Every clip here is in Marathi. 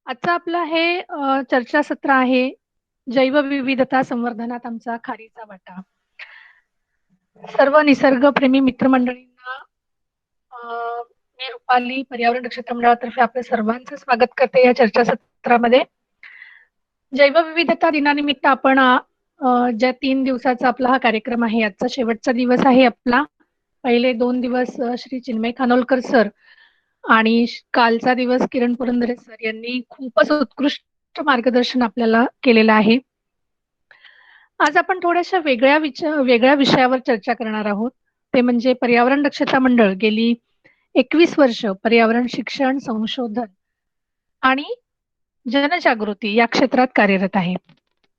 आजचं आपलं हे चर्चासत्र आहे. जैवविविधता संवर्धनात आमचा खारीचा वाटा. सर्व निसर्गप्रेमी मित्रमंडळींना मी रुपाली पर्यावरण रक्षक मंडळातर्फे आपल्या सर्वांचं स्वागत करते या चर्चासत्रामध्ये. जैवविविधता दिनानिमित्त आपण ज्या 3 दिवसाचा आपला हा कार्यक्रम आहे, आजचा शेवटचा दिवस आहे आपला. पहिले 2 दिवस श्री चिन्मय खानोलकर सर आणि कालचा दिवस किरण पुरंदरे सर यांनी खूपच उत्कृष्ट मार्गदर्शन आपल्याला केलेलं आहे. आज आपण थोड्याशा वेगळ्या विषयावर चर्चा करणार आहोत. ते म्हणजे पर्यावरण दक्षता मंडळ गेली 21 वर्ष पर्यावरण शिक्षण, संशोधन आणि जनजागृती या क्षेत्रात कार्यरत आहे.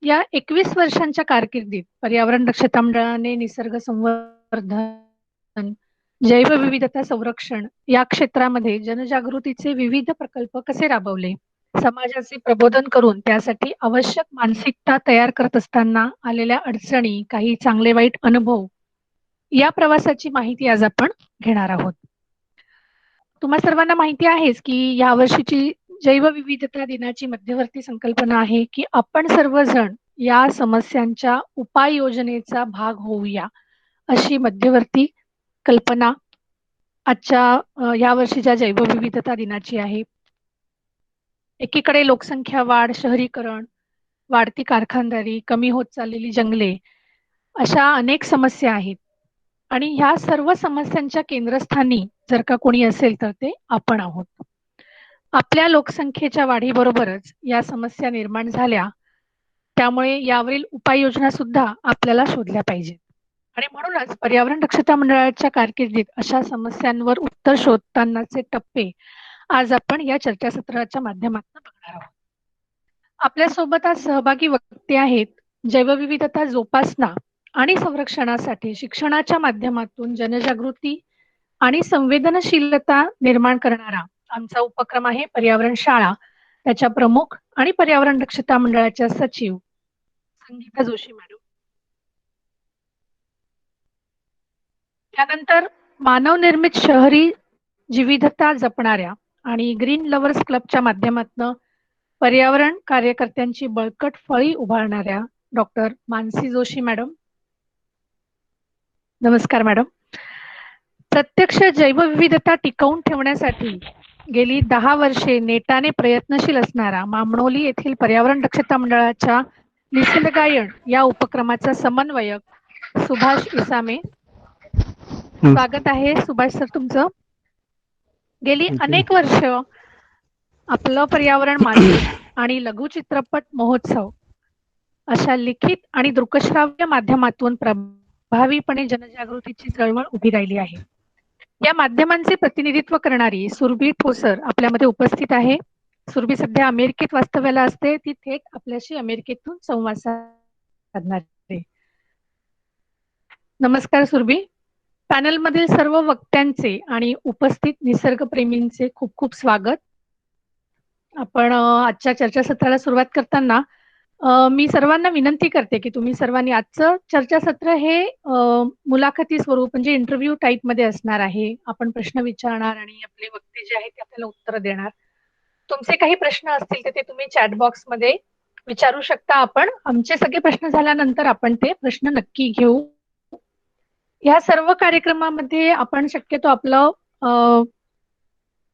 या 21 वर्षांच्या कारकिर्दीत पर्यावरण दक्षता मंडळाने निसर्ग संवर्धन, जैवविविधता संरक्षण या क्षेत्रामध्ये जनजागृतीचे विविध प्रकल्प कसे राबवले, समाजाचे प्रबोधन करून त्यासाठी आवश्यक मानसिकता तयार करत असताना आलेल्या अडचणी, काही चांगले वाईट अनुभव या प्रवासाची माहिती आज आपण घेणार आहोत. तुम्हा सर्वांना माहिती आहेच की या वर्षीची जैवविविधता दिनाची मध्यवर्ती संकल्पना आहे की आपण सर्वजण या समस्यांच्या उपाययोजनेचा भाग होऊया, अशी मध्यवर्ती कल्पना आजच्या या वर्षीच्या जैवविविधता दिनाची आहे. एकीकडे लोकसंख्या वाढ, शहरीकरण, वाढती कारखानदारी, कमी होत चाललेली जंगले अशा अनेक समस्या आहेत आणि ह्या सर्व समस्यांच्या केंद्रस्थानी जर का कोणी असेल तर ते आपण आहोत. आपल्या लोकसंख्येच्या वाढीबरोबरच या समस्या निर्माण झाल्या, त्यामुळे यावरील उपाययोजना सुद्धा आपल्याला शोधल्या पाहिजेत आणि म्हणूनच पर्यावरण दक्षता मंडळाच्या कारकिर्दीत अशा समस्यांवर उत्तर शोधतानाचे टप्पे आज आपण या चर्चासत्राच्या माध्यमातून बघणार आहोत. आपल्यासोबत आज सहभागी वक्ते आहेत. जैवविविधता जोपासना आणि संरक्षणासाठी शिक्षणाच्या माध्यमातून जनजागृती आणि संवेदनशीलता निर्माण करणारा आमचा उपक्रम आहे पर्यावरण शाळा. त्याच्या प्रमुख आणि पर्यावरण दक्षता मंडळाच्या सचिव संगीता जोशी मॅडम. त्यानंतर मानव निर्मित शहरी विविधता जपणाऱ्या आणि ग्रीन लव्हर्स क्लबच्या माध्यमातून पर्यावरण कार्यकर्त्यांची बळकट फळी उभारणाऱ्या डॉक्टर मानसी जोशी मॅडम. नमस्कार मॅडम. प्रत्यक्ष जैवविविधता टिकवून ठेवण्यासाठी गेली 10 वर्षे नेटाने प्रयत्नशील असणारा मामणोली येथील पर्यावरण दक्षता मंडळाच्या निसर्गायण या उपक्रमाचा समन्वयक सुभाष इसामे. स्वागत आहे सुभाष सर तुमचं. गेली अनेक वर्ष आपलं पर्यावरण मासिक आणि लघु चित्रपट महोत्सव अशा लिखित आणि दृकश्राव्य माध्यमातून प्रभावीपणे जनजागृतीची चळवळ उभी राहिली आहे. या माध्यमांचे प्रतिनिधित्व करणारी सुरभी ठोसर आपल्यामध्ये उपस्थित आहे. सुरभी सध्या अमेरिकेत वास्तव्याला असते. ती थेट आपल्याशी अमेरिकेतून संवाद साधणार आहे. नमस्कार सुरभी. पॅनल मधील सर्व वक्त्यांचे आणि उपस्थित निसर्गप्रेमींचे खूप खूप स्वागत. आपण आजच्या चर्चासत्राला सुरुवात करताना मी सर्वांना विनंती करते की तुम्ही सर्वांनी आजचं चर्चासत्र हे मुलाखती स्वरूप म्हणजे इंटरव्ह्यू टाईप मध्ये असणार आहे. आपण प्रश्न विचारणार आणि आपले वक्ते जे आहेत ते आपल्याला उत्तर देणार. तुमचे काही प्रश्न असतील तर ते तुम्ही चॅट बॉक्स मध्ये विचारू शकता. आपण आमचे सगळे प्रश्न झाल्यानंतर आपण ते प्रश्न नक्की घेऊ. या सर्व कार्यक्रमामध्ये आपण शक्यतो आपलं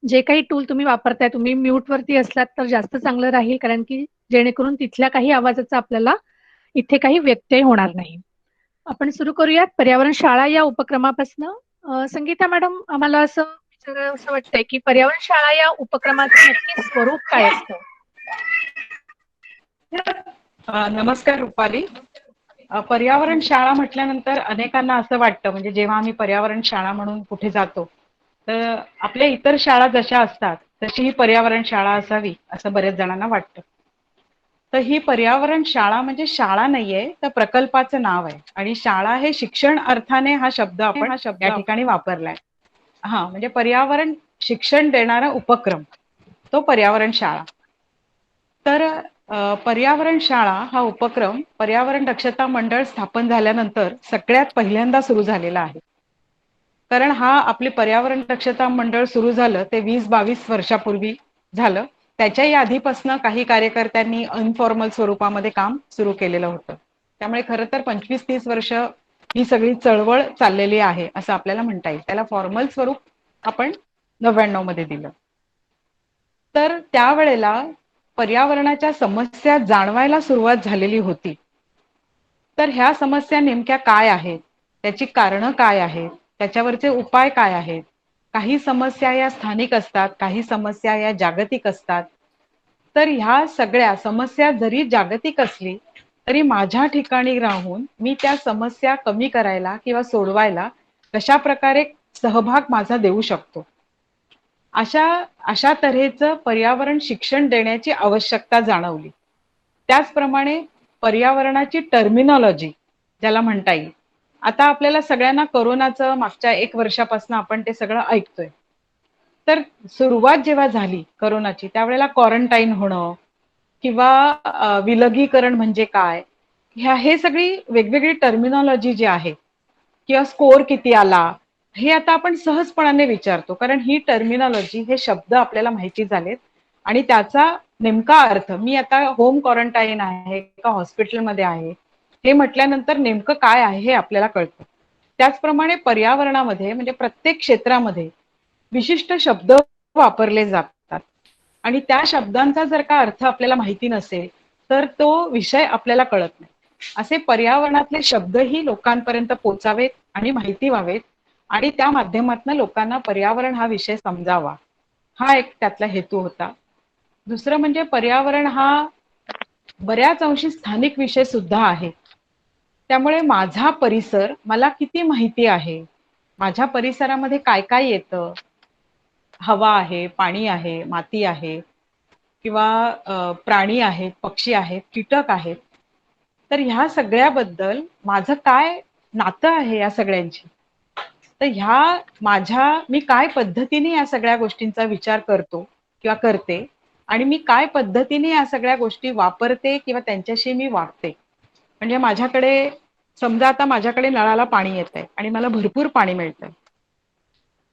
जे काही टूल तुम्ही वापरताय, तुम्ही म्यूट वरती असलात तर जास्त चांगलं राहील, कारण की जेणेकरून तिथल्या काही आवाजाचा आपल्याला इथे काही व्यत्यय होणार नाही. आपण सुरू करूयात पर्यावरण शाळा या उपक्रमापासून. संगीता मॅडम, आम्हाला असं वाटतंय की पर्यावरण शाळा या उपक्रमाचं नक्की स्वरूप काय असतं? नमस्कार रुपाली. पर्यावरण शाळा म्हटल्यानंतर अनेकांना असं वाटतं, म्हणजे जेव्हा आम्ही पर्यावरण शाळा म्हणून कुठे जातो तर आपल्या इतर शाळा जशा असतात तशी ही पर्यावरण शाळा असावी असं बऱ्याच जणांना वाटतं. तर ही पर्यावरण शाळा म्हणजे शाळा नाहीये, तर प्रकल्पाचं नाव आहे आणि शाळा हे शिक्षण अर्थाने हा शब्द आपण या ठिकाणी वापरलाय. म्हणजे पर्यावरण शिक्षण देणारा उपक्रम तो पर्यावरण शाळा. तर पर्यावरण शाळा हा उपक्रम पर्यावरण दक्षता मंडळ स्थापन झाल्यानंतर सगळ्यात पहिल्यांदा सुरू झालेला आहे. कारण हा आपले पर्यावरण दक्षता मंडळ सुरू झालं ते 20-22 वर्षापूर्वी झालं त्याच्याही आधीपासून काही कार्यकर्त्यांनी अनफॉर्मल स्वरूपामध्ये काम सुरू केलेलं होतं. त्यामुळे खरं तर 25-30 वर्ष ही सगळी चळवळ चाललेली आहे असं आपल्याला म्हणता येईल. त्याला फॉर्मल स्वरूप आपण 99 मध्ये दिलं. तर त्यावेळेला पर्यावरणाच्या समस्या जाणवायला सुरुवात झालेली होती. तर ह्या समस्या नेमक्या काय आहेत, त्याची कारणं काय आहेत, त्याच्यावरचे उपाय काय आहेत. काही समस्या या स्थानिक असतात, काही समस्या या जागतिक असतात. तर ह्या सगळ्या समस्या जरी जागतिक असली तरी माझ्या ठिकाणी राहून मी त्या समस्या कमी करायला किंवा सोडवायला कशा प्रकारे सहभाग माझा देऊ शकतो, अशा अशा तऱ्हेचं पर्यावरण शिक्षण देण्याची आवश्यकता जाणवली. त्याचप्रमाणे पर्यावरणाची टर्मिनॉलॉजी ज्याला म्हणता येईल. आता आपल्याला सगळ्यांना कोरोनाचं मागच्या 1 वर्षापासून आपण ते सगळं ऐकतोय. तर सुरुवात जेव्हा झाली कोरोनाची त्यावेळेला क्वारंटाईन होणं किंवा विलगीकरण म्हणजे काय, हे सगळी वेगवेगळी टर्मिनॉलॉजी जी आहे किंवा स्कोर किती आला, हे आता आपण सहजपणाने विचारतो. कारण ही टर्मिनॉलॉजी, हे शब्द आपल्याला माहिती झालेत आणि त्याचा नेमका अर्थ, मी आता होम क्वारंटाईन आहे का हॉस्पिटलमध्ये आहे, हे म्हटल्यानंतर नेमकं काय आहे हे आपल्याला कळतं. त्याचप्रमाणे पर्यावरणामध्ये म्हणजे प्रत्येक क्षेत्रामध्ये विशिष्ट शब्द वापरले जातात आणि त्या शब्दांचा जर का अर्थ आपल्याला माहिती नसेल तर तो विषय आपल्याला कळत नाही. असे पर्यावरणातले शब्दही लोकांपर्यंत पोचावेत आणि माहिती व्हावेत आणि त्या माध्यमातून लोकांना पर्यावरण हा विषय समजावा, हा एक त्यातला हेतू होता. दुसरं म्हणजे पर्यावरण हा बऱ्याच अंशी स्थानिक विषय सुद्धा आहे. त्यामुळे माझा परिसर मला किती माहिती आहे, माझ्या परिसरामध्ये काय काय येतं, हवा आहे, पाणी आहे, माती आहे किंवा प्राणी आहेत, पक्षी आहेत, कीटक आहेत. तर ह्या सगळ्याबद्दल माझं काय नातं आहे या सगळ्यांची. तर मी काय पद्धतीने या सगळ्या गोष्टींचा विचार करतो किंवा करते आणि मी काय पद्धतीने या सगळ्या गोष्टी वापरते किंवा त्यांच्याशी मी वागते. म्हणजे माझ्याकडे समजा आता माझ्याकडे नळाला पाणी येतंय आणि मला भरपूर पाणी मिळतंय.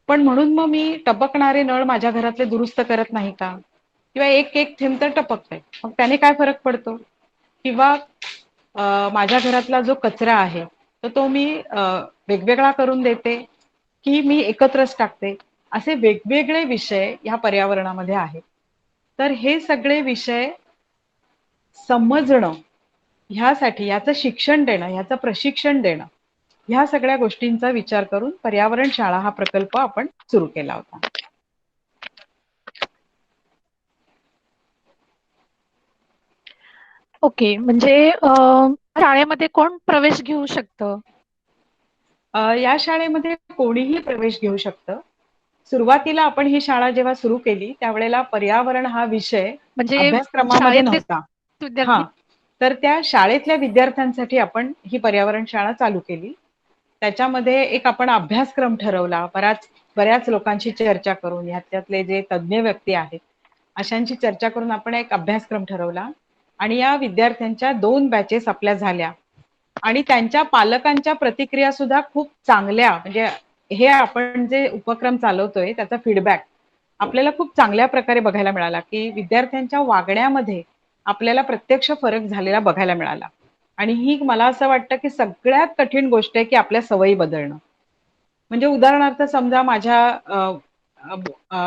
पण म्हणून मग मी टपकणारे नळ माझ्या घरातले दुरुस्त करत नाही का? किंवा एक एक थेंब तर टपकतंय. मग त्याने काय फरक पडतो? किंवा माझ्या घरातला जो कचरा आहे तर तो मी वेगवेगळा करून देते की मी एकत्रच टाकते. असे वेगवेगळे विषय ह्या पर्यावरणामध्ये आहेत. तर हे सगळे विषय समजणं, ह्यासाठी याचं शिक्षण देणं, ह्याचं प्रशिक्षण देणं, ह्या सगळ्या गोष्टींचा विचार करून पर्यावरण शाळा हा प्रकल्प आपण सुरू केला होता. ओके. म्हणजे शाळेमध्ये कोण प्रवेश घेऊ शकतं? या शाळेमध्ये कोणीही प्रवेश घेऊ शकतं. सुरुवातीला आपण ही शाळा जेव्हा सुरू केली त्यावेळेला पर्यावरण हा विषय म्हणजे अभ्यासक्रमामध्ये शाळेतले नव्हता. विद्यार्थी? हां, तर त्या शाळेतल्या विद्यार्थ्यांसाठी आपण ही पर्यावरण शाळा चालू केली. त्याच्यामध्ये एक आपण अभ्यासक्रम ठरवला. बऱ्याच लोकांशी चर्चा करून, ह्याच्यातले जे तज्ञ व्यक्ती आहेत, अशांची चर्चा करून आपण एक अभ्यासक्रम ठरवला आणि या विद्यार्थ्यांच्या 2 बॅचेस आपल्या झाल्या आणि त्यांच्या पालकांच्या प्रतिक्रिया सुद्धा खूप चांगल्या, म्हणजे हे आपण जे उपक्रम चालवतोय त्याचा फीडबॅक आपल्याला खूप चांगल्या प्रकारे बघायला मिळाला, की विद्यार्थ्यांच्या वागण्यामध्ये आपल्याला प्रत्यक्ष फरक झालेला बघायला मिळाला. आणि ही मला असं वाटतं, की सगळ्यात कठीण गोष्ट आहे, की आपल्या सवयी बदलणं. म्हणजे उदाहरणार्थ समजा माझ्या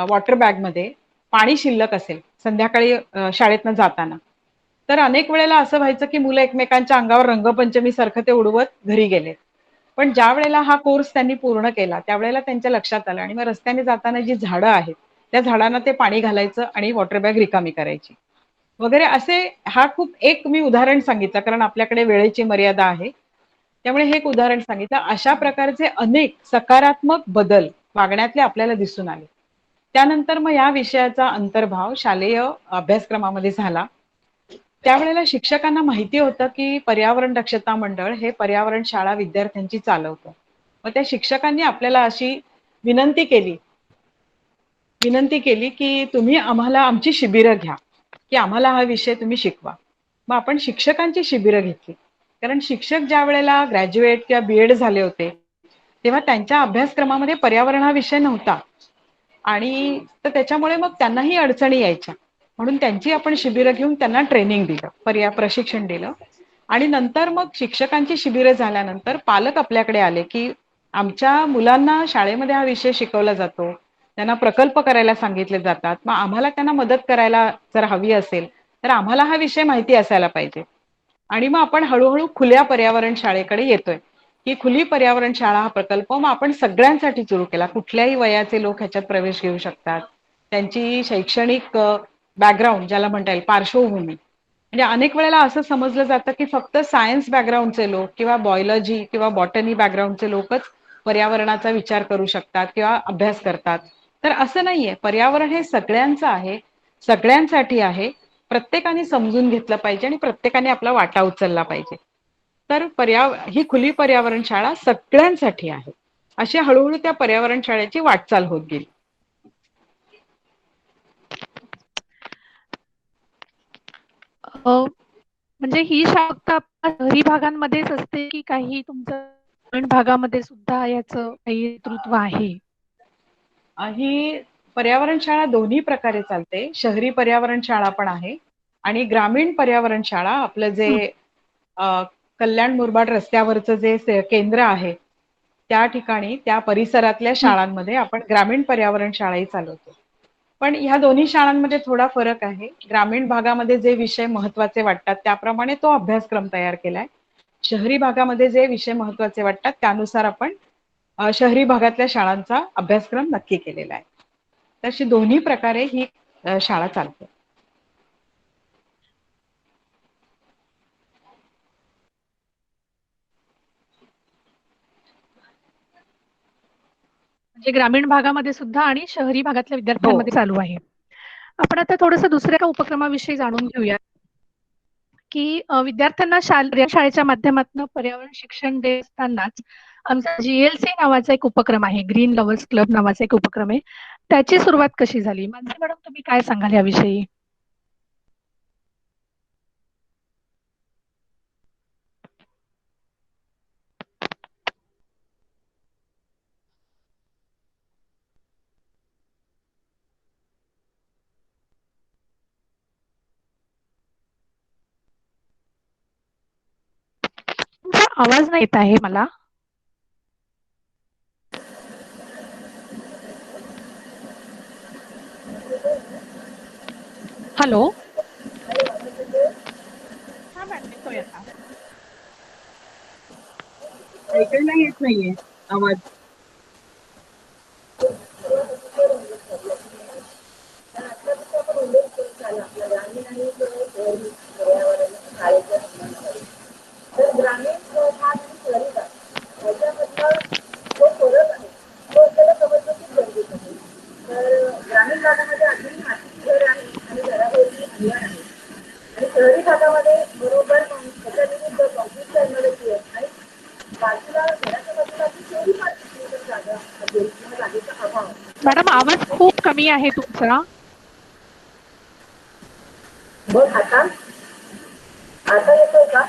वॉटर बॅगमध्ये पाणी शिल्लक असेल संध्याकाळी शाळेतनं जाताना, तर अनेक वेळेला असं व्हायचं, की मुलं एकमेकांच्या अंगावर रंगपंचमी सारखं ते उडवत घरी गेले. पण ज्या वेळेला हा कोर्स त्यांनी पूर्ण केला त्यावेळेला त्यांच्या लक्षात आलं आणि मग रस्त्याने जाताना जी झाडं आहेत त्या झाडांना ते पाणी घालायचं आणि वॉटर बॅग रिकामी करायची वगैरे. असे हा खूप एक मी उदाहरण सांगितलं कारण आपल्याकडे वेळेची मर्यादा आहे, त्यामुळे हे एक उदाहरण सांगितलं. अशा प्रकारचे अनेक सकारात्मक बदल वागण्यातले आपल्याला दिसून आले. त्यानंतर मग या विषयाचा अंतर्भाव शालेय अभ्यासक्रमामध्ये झाला. त्यावेळेला शिक्षकांना माहिती होतं, की पर्यावरण दक्षता मंडळ हे पर्यावरण शाळा विद्यार्थ्यांची चालवतं. मग त्या शिक्षकांनी आपल्याला अशी विनंती केली विनंती केली, की तुम्ही आम्हाला आमची शिबिरं घ्या, की आम्हाला हा विषय तुम्ही शिकवा. मग आपण शिक्षकांची शिबिरं घेतली. कारण शिक्षक ज्या वेळेला ग्रॅज्युएट किंवा बी-एड झाले होते, तेव्हा त्यांच्या अभ्यासक्रमामध्ये पर्यावरण हा विषय नव्हता आणि तर त्याच्यामुळे मग त्यांनाही अडचणी यायच्या. म्हणून त्यांची आपण शिबिरं घेऊन त्यांना ट्रेनिंग दिलं, प्रशिक्षण दिलं. आणि नंतर मग शिक्षकांची शिबिरं झाल्यानंतर पालक आपल्याकडे आले, की आमच्या मुलांना शाळेमध्ये हा विषय शिकवला जातो, त्यांना प्रकल्प करायला सांगितले जातात, मग आम्हाला त्यांना मदत करायला जर हवी असेल तर आम्हाला हा विषय माहिती असायला पाहिजे. आणि मग आपण हळूहळू खुल्या पर्यावरण शाळेकडे येतोय. ही खुली पर्यावरण शाळा हा प्रकल्प मग आपण सगळ्यांसाठी सुरू केला. कुठल्याही वयाचे लोक ह्याच्यात प्रवेश घेऊ शकतात. त्यांची शैक्षणिक बॅकग्राऊंड ज्याला म्हणता येईल, पार्श्वभूमी, म्हणजे अनेक वेळेला असं समजलं जातं की फक्त सायन्स बॅकग्राऊंडचे लोक किंवा बायोलॉजी किंवा बॉटनी बॅकग्राऊंडचे लोकच पर्यावरणाचा विचार करू शकतात किंवा अभ्यास करतात. तर असं नाहीये. पर्यावरण हे सगळ्यांचं आहे, सगळ्यांसाठी आहे. प्रत्येकाने समजून घेतलं पाहिजे आणि प्रत्येकाने आपला वाटा उचलला पाहिजे. तर ही खुली पर्यावरण शाळा सगळ्यांसाठी आहे. अशी हळूहळू त्या पर्यावरण शाळेची वाटचाल होत गेली. म्हणजे ही शाळा फक्त शहरी भागांमध्येच असते की काही तुमचं ग्रामीण भागामध्ये सुद्धा याचं काही नेतृत्व आहे? ही पर्यावरण शाळा दोन्ही प्रकारे चालते. शहरी पर्यावरण शाळा पण आहे आणि ग्रामीण पर्यावरण शाळा आपलं जे कल्याण मुरबाड रस्त्यावरचं जे केंद्र आहे त्या ठिकाणी त्या परिसरातल्या शाळांमध्ये आपण ग्रामीण पर्यावरण शाळाही चालवतो. पण ह्या दोन्ही शाळांमध्ये थोडा फरक आहे. ग्रामीण भागामध्ये जे विषय महत्वाचे वाटतात त्याप्रमाणे तो अभ्यासक्रम तयार केलाय. शहरी भागामध्ये जे विषय महत्वाचे वाटतात त्यानुसार आपण शहरी भागातल्या शाळांचा अभ्यासक्रम नक्की केलेला आहे. तशी दोन्ही प्रकारे ही शाळा चालते. म्हणजे ग्रामीण भागामध्ये सुद्धा आणि शहरी भागातल्या हो. विद्यार्थ्यांमध्ये चालू आहे. आपण आता थोडंसं दुसऱ्या एका उपक्रमाविषयी जाणून घेऊया की विद्यार्थ्यांना शाळेच्या माध्यमातून पर्यावरण शिक्षण देत असतानाच आमचा GLC नावाचा एक उपक्रम आहे, ग्रीन लव्हर्स क्लब नावाचा एक उपक्रम आहे. त्याची सुरुवात कशी झाली? मानसी मॅडम, तुम्ही काय सांगाल याविषयी? तुमचा आवाज नाही येत आहे मला. हॅलो. हा मॅडम, येतोय आता. ऐकायला येत नाहीये आवाज. मॅडम, आवाज खूप कमी आहे तुमचा. बघ आता, आता येतोय का?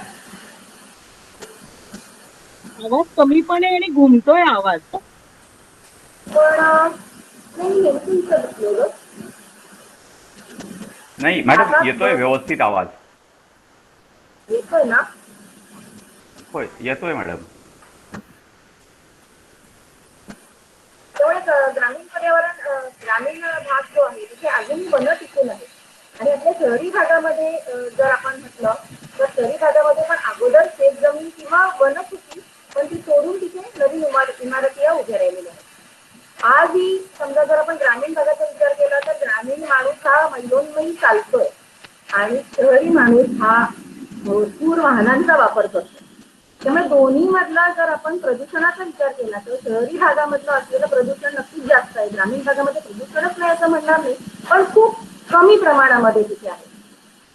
आवाज कमी पण आहे आणि घुमतोय आवाज. पण नाही मॅडम, येतोय व्यवस्थित आवाज. येतोय ना? होय, येतोय मॅडम. त्यामुळे ग्रामीण पर्यावरण, ग्रामीण भाग जो आहे तिथे अजूनही वन टिकून आहे. आणि आपल्या शहरी भागामध्ये जर आपण म्हटलं तर शहरी भागामध्ये पण अगोदर शेत जमीन किंवा वनच होती, पण ती सोडून तिथे नवीन इमारती या उभ्या राहिलेल्या आहेत. आजही समजा जर आपण ग्रामीण भागाचा विचार केला तर ग्रामीण माणूस हा मैलोनमैल चालतोय आणि शहरी माणूस हा भरपूर वाहनांचा वापर करतो. त्यामुळे दोन्ही मधला जर आपण प्रदूषणाचा विचार केला तर शहरी भागामधलं असलेलं प्रदूषण नक्कीच जास्त आहे. ग्रामीण भागामध्ये प्रदूषणच नाही असं म्हणणार नाही, पण खूप कमी प्रमाणामध्ये तिथे आहे.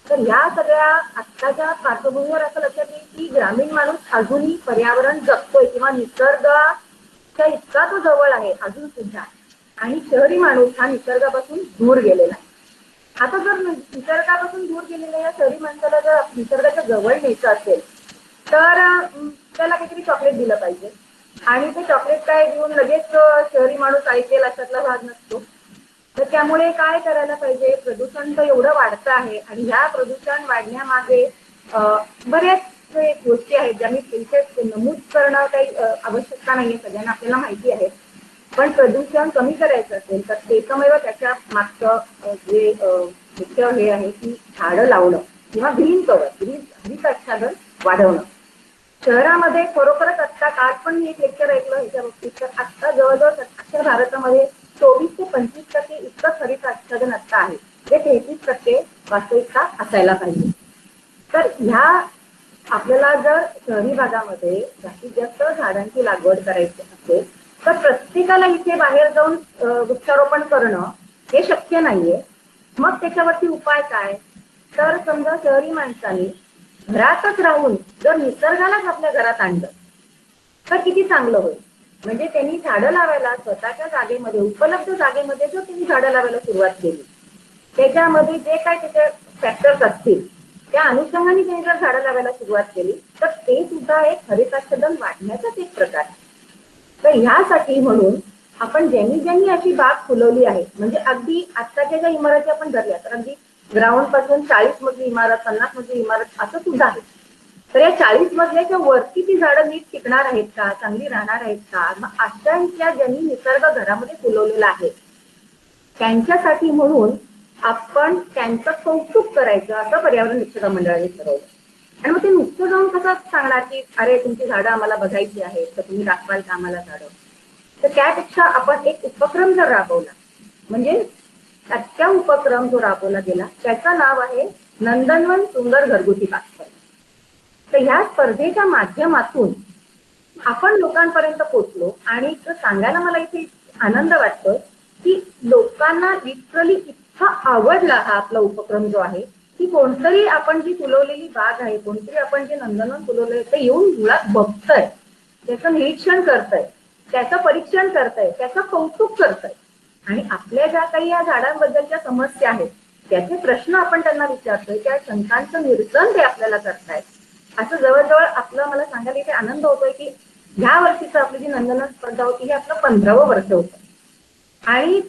तर या सगळ्या आत्ताच्या पार्श्वभूमीवर असं लक्षात येईल की ग्रामीण माणूस अजूनही पर्यावरण जगतोय किंवा निसर्गाच्या इतका तो जवळ आहे अजून सुद्धा, आणि शहरी माणूस हा निसर्गापासून दूर गेलेला आहे. आता जर निसर्गापासून दूर गेलेल्या या शहरी माणसाला जर निसर्गाच्या जवळ न्यायचं असेल तर त्याला काहीतरी चॉकलेट दिलं पाहिजे. आणि ते चॉकलेट काय देऊन लगेच शहरी माणूस ऐकेल अशातला भाग नसतो. तर त्यामुळे काय करायला पाहिजे, प्रदूषण तर एवढं वाढतं आहे आणि ह्या प्रदूषण वाढण्यामागे बऱ्याच गोष्टी आहेत ज्या मी इथे नमूद करणं काही आवश्यकता नाहीये, सगळ्यांना आपल्याला माहिती आहे. पण प्रदूषण कमी करायचं असेल तर एकमेव त्याच्या मागचं जे मुख्य हे आहे की झाडं लावणं किंवा ग्रीन कव्हर, हरित आच्छादन वाढवणं. शहरामध्ये खरोखरच आत्ता काल पण मी एक लेक्चर ऐकलं ह्याच्या बाबतीत, तर आत्ता जवळजवळ अख्ख्या भारतामध्ये 24 ते 25% इतकं हरित आच्छादन आत्ता आहे, जे 33% वास्तविकता असायला पाहिजे. तर ह्या आपल्याला जर शहरी भागामध्ये जास्तीत जास्त झाडांची लागवड करायची असेल तर प्रत्येकाला इथे बाहेर जाऊन वृक्षारोपण करणं हे शक्य नाहीये. मग त्याच्यावरती उपाय काय, तर समजा शहरी माणसाने घरातच राहून जर निसर्गालाच आपल्या घरात आणलं तर किती चांगलं होईल. म्हणजे त्यांनी झाडं लावायला स्वतःच्या जागेमध्ये, उपलब्ध जागेमध्ये जर त्यांनी झाडं लावायला सुरुवात केली, त्याच्यामध्ये जे काय त्याचे फॅक्टर्स असतील त्या अनुषंगाने त्यांनी जर झाडं लावायला सुरुवात केली तर ते सुद्धा एक हरिताच्छादन वाढण्याचाच एक प्रकार. तर ह्यासाठी म्हणून आपण ज्यांनी ज्यांनी अशी बाग फुलवली आहे, म्हणजे अगदी आत्ताच्या ज्या इमारती आपण धरल्या तर अगदी ग्राउंड पासून 40 मजली इमारत, 50 मजली इमारत असं सुद्धा आहे. तर या 40 मजल्याच्या वरती ती झाडं नीट टिकणार आहेत का, चांगली राहणार आहेत का, मग अशांच्या ज्यांनी निसर्ग घरामध्ये फुलवलेला आहे त्यांच्यासाठी म्हणून आपण त्यांचं कौतुक करायचं असं पर्यावरण निरीक्षक मंडळाने ठरवलं. आणि मग ते नुकतं जाऊन कसं सांगणार की अरे तुमची झाडं आम्हाला बघायची आहेत तर तुम्ही दाखवाल का आम्हाला झाडं. तर त्यापेक्षा आपण एक उपक्रम जर राबवला, म्हणजे त्याचा उपक्रम जो राबवला गेला त्याचं नाव आहे नंदनवन सुंदर घरगुती बाग स्पर्धा. तर ह्या स्पर्धेच्या माध्यमातून आपण लोकांपर्यंत पोहोचलो आणि सांगायला मला इथे आनंद वाटतो की लोकांना लिटरली इतका आवडला हा आपला उपक्रम जो आहे की कोणतरी आपण जी फुलवलेली बाग आहे, कोणतरी आपण जे नंदनवन फुलवलंय ते येऊन मुळात बघतंय, त्याचं निरीक्षण करतंय, त्याचं परीक्षण करतंय, त्याचं कौतुक करतंय आणि आपल्या ज्या काही या झाडांबद्दलच्या समस्या आहेत त्याचे प्रश्न आपण त्यांना विचारतोय, त्या शंकांचं निरसन ते आपल्याला करतायत. असं जवळजवळ आपलं मला सांगायला इथे आनंद होतोय की ह्या वर्षीचं आपली जी नंदनवन स्पर्धा होती हे आपलं 15वं वर्ष होतं आणि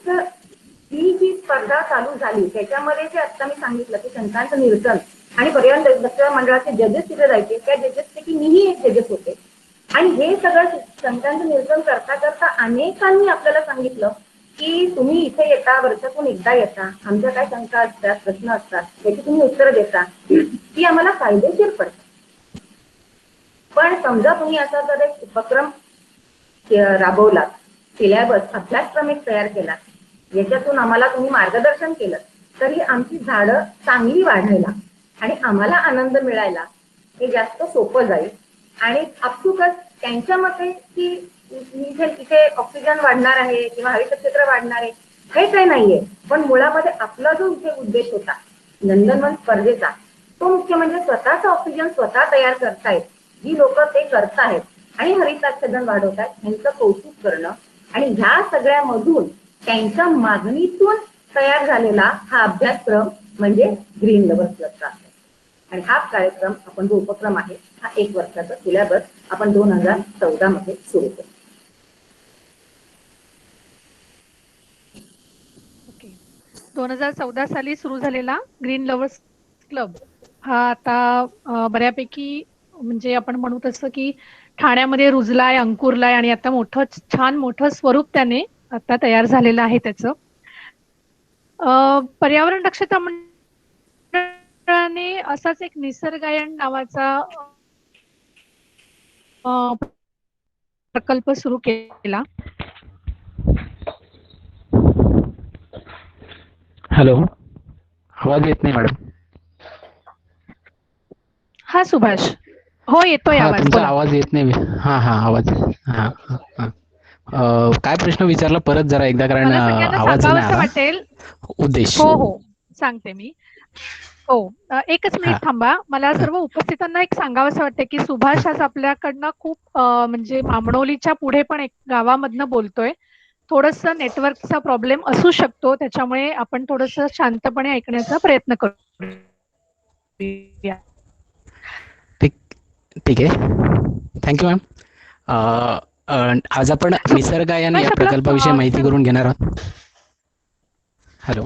ही जी स्पर्धा चालू झाली त्याच्यामध्ये जे आता मी सांगितलं की शंकांचं निरसन आणि पर्यावरण रक्षण मंडळाचे जजेस तिथे जायचे, त्या जजेसपैकी मीही एक जजेस होते. आणि हे सगळं शंकांचं निरसन करता करता अनेकांनी आपल्याला सांगितलं की तुम्ही इथे येता, वर्षातून एकदा येता, आमच्या काय शंका असतात, प्रश्न असतात, त्याची तुम्ही उत्तरं देता, ती आम्हाला फायदेशीर पडतात. पण समजा तुम्ही असा जर एक उपक्रम राबवला, सिलेबस अभ्यासक्रम एक तयार केला, याच्यातून आम्हाला तुम्ही मार्गदर्शन केलं तरी आमची झाडं चांगली वाढायला आणि आम्हाला आनंद मिळायला हे जास्त सोपं जाईल. आणि आपसुकच त्यांच्या मते की इथे ऑक्सिजन वाढणार आहे किंवा हरित क्षेत्र वाढणार आहे हे काही नाहीये, पण मुळामध्ये आपला जो इथे उद्देश होता नंदनवन स्पर्धेचा तो मुख्य म्हणजे स्वतःचा ऑक्सिजन स्वतः तयार करतायत जी लोक ते करतायत आणि हरिताच्छादन वाढवतात यांचं कौतुक करणं आणि ह्या सगळ्यामधून त्यांच्या मागणीतून तयार झालेला हा अभ्यासक्रम म्हणजे ग्रीन लव्हर्स क्लबचा आहे. आणि हा कार्यक्रम आपण जो उपक्रम आहे हा 1 वर्षाचा सिलेबस आपण 2014 मध्ये सुरू केला. 2014 साली सुरू झालेला ग्रीन लव्हर्स क्लब हा आता बऱ्यापैकी म्हणजे आपण म्हणू तसं की ठाण्यामध्ये रुजलाय, अंकुरलाय आणि आता छान मोठं स्वरूप त्याने आता तयार झालेलं आहे त्याचं. पर्यावरण दक्षता मंडळाने असाच एक निसर्गायन नावाचा प्रकल्प सुरू केला. हॅलो, आवाज येत नाही मॅडम. हा सुभाष, हो येतोय आवाज. तुमचा आवाज येत नाही. हा आवाज. काय प्रश्न विचारला परत जरा एकदा, कारण आवाज नाही आला. वाटेल उद्देश. हो सांगते मी. हो, एकच मिनिट थांबा. मला सर्व उपस्थितांना एक सांगावंसं वाटतं की सुभाष आज आपल्याकडनं खूप म्हणजे मामणोलीच्या पुढे पण एक गावामधनं बोलतोय. थोडस नेटवर्कचा प्रॉब्लेम असू शकतो, त्याच्यामुळे आपण थोडस शांतपणे ऐकण्याचा प्रयत्न करू. ठीक आहे, थँक्यू मॅम. आज आपण निसर्गायन या प्रकल्पाविषयी माहिती करून घेणार आहोत. हॅलो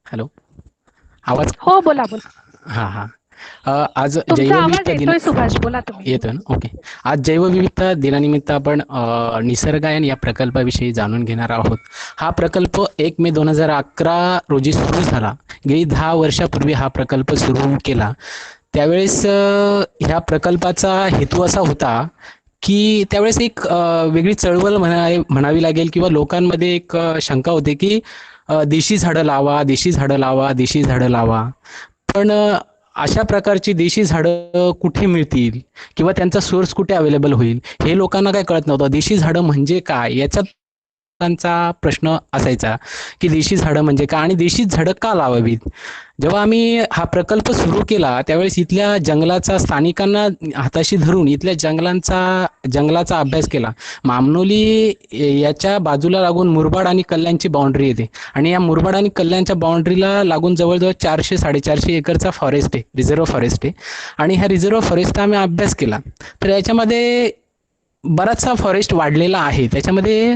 हॅलो आवाज. हो, बोला बोला. हां हां. आज तुमचा आवाज जैवविविधता दिन येतोय सुभाष, बोला तुम्ही. येतोय ना? ओके. आज जैवविविधता दिनानिमित्त आपण निसर्गायन या प्रकल्पाविषयी जाणून घेणार आहोत. हा प्रकल्प 1 मे 2011 रोजी सुरू झाला. गेली 10 वर्षापूर्वी हा प्रकल्प सुरू केला. त्यावेळेस ह्या प्रकल्पाचा हेतू असा होता की त्यावेळेस एक वेगळी चळवळ म्हणावी लागेल किंवा लोकांमध्ये एक शंका होती की देशी झाडं लावा, देशी झाडं लावा, देशी झाडं लावा. पण अशा प्रकारची देशी झाडं कुठे मिळतील किंवा त्यांचा सोर्स कुठे अवेलेबल होईल हे लोकांना काय कळत नव्हतं. देशी झाडं म्हणजे काय याचा त्यांचा प्रश्न असायचा की देशी झाडं म्हणजे काय आणि देशी झाडं का लावावीत. जेव्हा आम्ही हा प्रकल्प सुरू केला त्यावेळेस इथल्या जंगलाचा स्थानिकांना हाताशी धरून इथल्या जंगलाचा अभ्यास केला. मामनोली याच्या बाजूला लागून मुरबाड आणि कल्याणची बाउंड्री येते आणि या मुरबाड आणि कल्याणच्या बाउंड्रीला लागून जवळजवळ 400-450 एकरचा फॉरेस्ट आहे, रिझर्व्ह फॉरेस्ट आहे. आणि ह्या रिझर्व्ह फॉरेस्टचा आम्ही अभ्यास केला. तर याच्यामध्ये बराचसा फॉरेस्ट वाढलेला आहे. त्याच्यामध्ये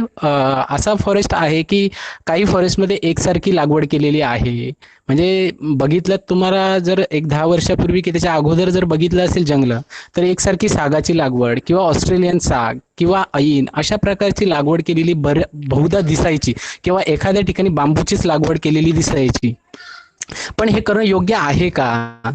असा फॉरेस्ट आहे की काही फॉरेस्टमध्ये एकसारखी लागवड केलेली आहे. म्हणजे बघितलं तुम्हाला जर एक 10 वर्षापूर्वी की त्याच्या अगोदर जर बघितलं असेल जंगलं तर एकसारखी सागाची लागवड किंवा ऑस्ट्रेलियन साग किंवा ऐन अशा प्रकारची लागवड केलेली बहुधा दिसायची किंवा एखाद्या ठिकाणी बांबूचीच लागवड केलेली दिसायची. पण हे करणं योग्य आहे का?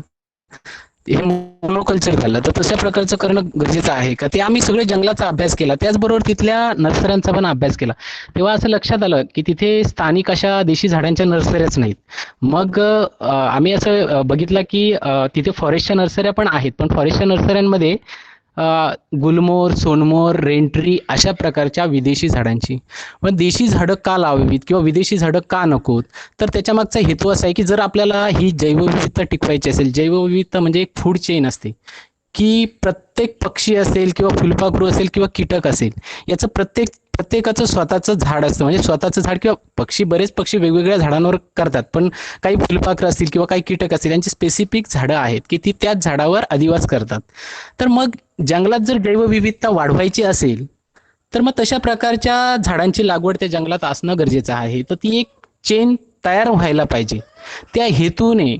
हे मोनोकल्चर झालं तर तशा प्रकारचं करणं गरजेचं आहे का ते आम्ही सगळे जंगलाचा अभ्यास केला. त्याचबरोबर तिथल्या नर्सऱ्यांचा पण अभ्यास केला. तेव्हा असं लक्षात आलं की तिथे स्थानिक अशा देशी झाडांच्या नर्सऱ्याच नाहीत. मग आम्ही असं बघितलं की तिथे फॉरेस्टच्या नर्सऱ्या पण आहेत पण फॉरेस्टच्या नर्सऱ्यांमध्ये गुलमोहर, सोनमोहर, रेनट्री अशा प्रकारच्या विदेशी झाडांची. पण देशी झाडं का लावावीत किंवा विदेशी झाडं का नकोत तर त्याच्या मागचा हेतू असा आहे की जर आपल्याला ही जैवविविधता टिकवायची असेल, जैवविविधता म्हणजे एक फूड चेन असते की प्रत्येक पक्षी असेल किंवा फुलपाखरू असेल किंवा कीटक असेल याचं प्रत्येकाचं स्वतःचं झाड असतं. म्हणजे स्वतःचं झाड किंवा बरेच पक्षी वेगवेगळ्या झाडांवर करतात पण काही फुलपाखरं असतील किंवा काही कीटक असतील यांची स्पेसिफिक झाडं आहेत की ती त्याच झाडावर अधिवास करतात. तर मग जंगलात जर जैवविविधता वाढवायची असेल तर मग तशा प्रकारच्या झाडांची लागवड त्या जंगलात असणं गरजेचं आहे. तर ती एक चेन तयार व्हायला पाहिजे. त्या हेतूने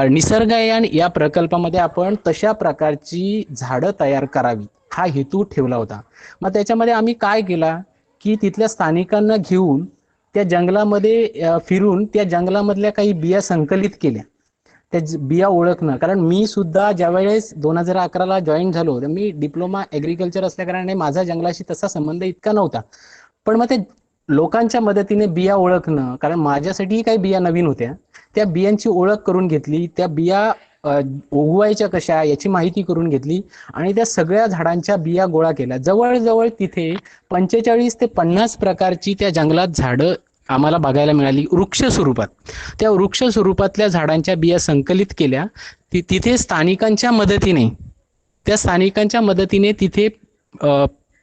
निसर्गायन या प्रकल्पामध्ये आपण तशा प्रकारची झाडं तयार करावी हा हेतू ठेवला होता. मग त्याच्यामध्ये आम्ही काय केला की तिथल्या स्थानिकांना घेऊन त्या जंगलामध्ये फिरून त्या जंगलामधल्या काही बिया संकलित केल्या. त्या बिया ओळखणं, कारण मी सुद्धा ज्यावेळेस 2011ला जॉईन झालो तर मी डिप्लोमा ॲग्रिकल्चर असल्याकारणाने माझा जंगलाशी तसा संबंध इतका नव्हता. पण मग ते लोकांच्या मदतीने बिया ओळखणं, कारण माझ्यासाठीही काही बिया नवीन होत्या, त्या बियांची ओळख करून घेतली, त्या बिया उगवायच्या कशा याची माहिती करून घेतली आणि त्या सगळ्या झाडांच्या बिया गोळा केल्या. जवळजवळ तिथे 45 ते 50 प्रकारची त्या जंगलात झाडं आम्हाला बघायला मिळाली वृक्ष स्वरूपात. त्या वृक्ष स्वरूपातल्या झाडांच्या बिया संकलित केल्या. तिथे स्थानिकांच्या मदतीने तिथे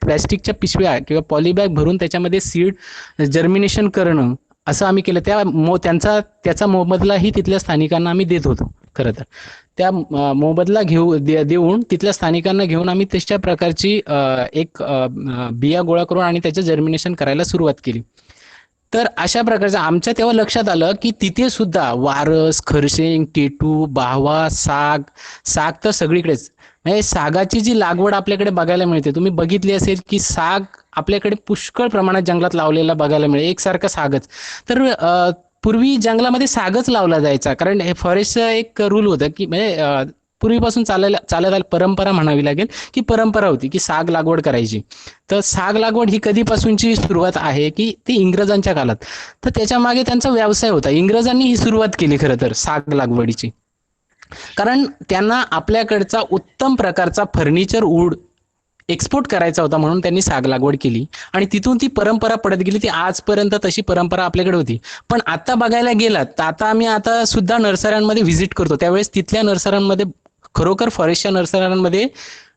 प्लॅस्टिकच्या पिशव्या किंवा पॉलिबॅग भरून त्याच्यामध्ये सीड जर्मिनेशन करणं असं आम्ही केलं. त्याचा मोबदलाही तिथल्या स्थानिकांना आम्ही देत होतो. खरं तर त्या मोबदला देऊन तिथल्या स्थानिकांना घेऊन आम्ही तशा प्रकारची एक बिया गोळा करून आणि त्याचं जर्मिनेशन करायला सुरुवात केली. तर अशा प्रकारचं आमच्या तेव्हा लक्षात आलं की तिथे सुद्धा वारस, खरशेंग, टेटू, बाहवा, साग तर सगळीकडेच. म्हणजे सागाची जी लागवड आपल्याकडे बघायला मिळते, तुम्ही बघितली असेल की साग आपल्याकडे पुष्कळ प्रमाणात जंगलात लावलेला बघायला मिळेल, एकसारखा सागच. तर पूर्वी जंगलामध्ये सागच लावला जायचा, कारण हे फॉरेस्टचं एक रूल होतं की म्हणजे पूर्वीपासून चालत आली परंपरा म्हणावी लागेल की परंपरा होती की साग लागवड करायची. तर साग लागवड ही कधीपासूनची सुरुवात आहे की ती इंग्रजांच्या काळात. तर त्याच्या मागे त्यांचा व्यवसाय होता. इंग्रजांनी ही सुरुवात केली खरं तर साग लागवडीची, कारण त्यांना आपल्याकडचा उत्तम प्रकारचा फर्निचर वूड एक्सपोर्ट करायचा होता म्हणून त्यांनी साग लागवड केली आणि तिथून ती परंपरा पडत गेली. ती आजपर्यंत तशी परंपरा आपल्याकडे होती. पण आता बघायला गेलात तर आता आम्ही आता सुद्धा नर्सऱ्यांमध्ये व्हिजिट करतो, त्यावेळेस तिथल्या नर्सऱ्यांमध्ये खरोखर फॉरेस्टच्या नर्सऱ्यांमध्ये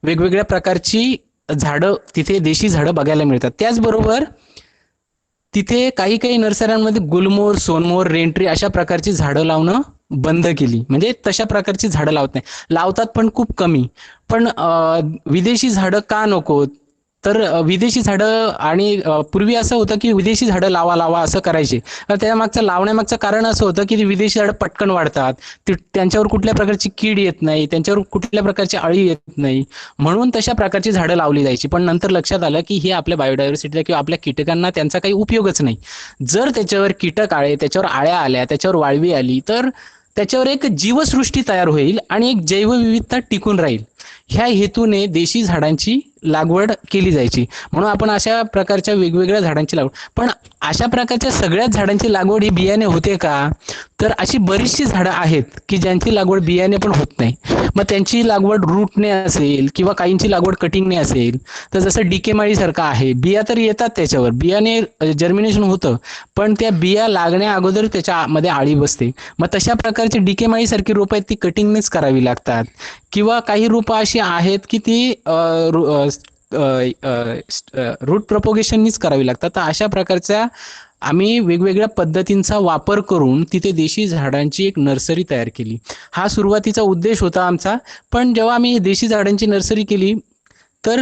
वेगवेगळ्या प्रकारची झाडं, तिथे देशी झाडं बघायला मिळतात. त्याचबरोबर तिथे काही नर्सऱ्यांमध्ये गुलमोहर, सोनमोहर, रेनट्री अशा प्रकारची झाडं लावणं बंद केली. म्हणजे तशा प्रकारची झाडं लावत नाही, लावतात पण खूप कमी. पण विदेशी झाडं का नको तर विदेशी झाडं आणि पूर्वी असं होतं की विदेशी झाडं लावा लावा असं करायचे. तर त्यामागचं लावण्यामागचं कारण असं होतं की ती विदेशी झाडं पटकन वाढतात, त्यांच्यावर कुठल्या प्रकारची कीड येत नाही, त्यांच्यावर कुठल्या प्रकारची अळी येत नाही, म्हणून तशा प्रकारची झाडं लावली जायची. पण नंतर लक्षात आलं की हे आपल्या बायोडायव्हर्सिटीला किंवा आपल्या कीटकांना त्यांचा काही उपयोगच नाही. जर त्याच्यावर कीटक आले, त्याच्यावर आळ्या आल्या, त्याच्यावर वाळवी आली, तर त्याच्यावर एक जीवसृष्टी तयार होईल आणि एक जैवविविधता टिकून राहील. ह्या हेतूने देशी झाडांची लागवड केली जायची. म्हणून आपण अशा प्रकारच्या वेगवेगळ्या झाडांची लागवड, पण अशा प्रकारच्या सगळ्याच झाडांची लागवड ही बियाणे होते का? तर अशी बरीचशी झाडं आहेत की ज्यांची लागवड बियाणे पण होत नाही. मग त्यांची लागवड रूटने असेल किंवा काहींची लागवड कटिंगने असेल. तर जसं डीके माळी सारखं आहे, बिया तर येतात त्याच्यावर, बियाणे जर्मिनेशन होतं, पण त्या बिया लागण्या अगोदर त्याच्यामध्ये आळी बसते. मग तशा प्रकारची डीके माळी सारखी रोपं आहेत ती कटिंगनेच करावी लागतात. किंवा काही रोपं अशी आहेत की ती रूट प्रपोगेशननीच करावी लागतात. तर अशा प्रकारच्या आम्ही वेगवेगळ्या पद्धतींचा वापर करून तिथे देशी झाडांची एक नर्सरी तयार केली. हा सुरुवातीचा उद्देश होता आमचा. पण जेव्हा आम्ही देशी झाडांची नर्सरी केली, तर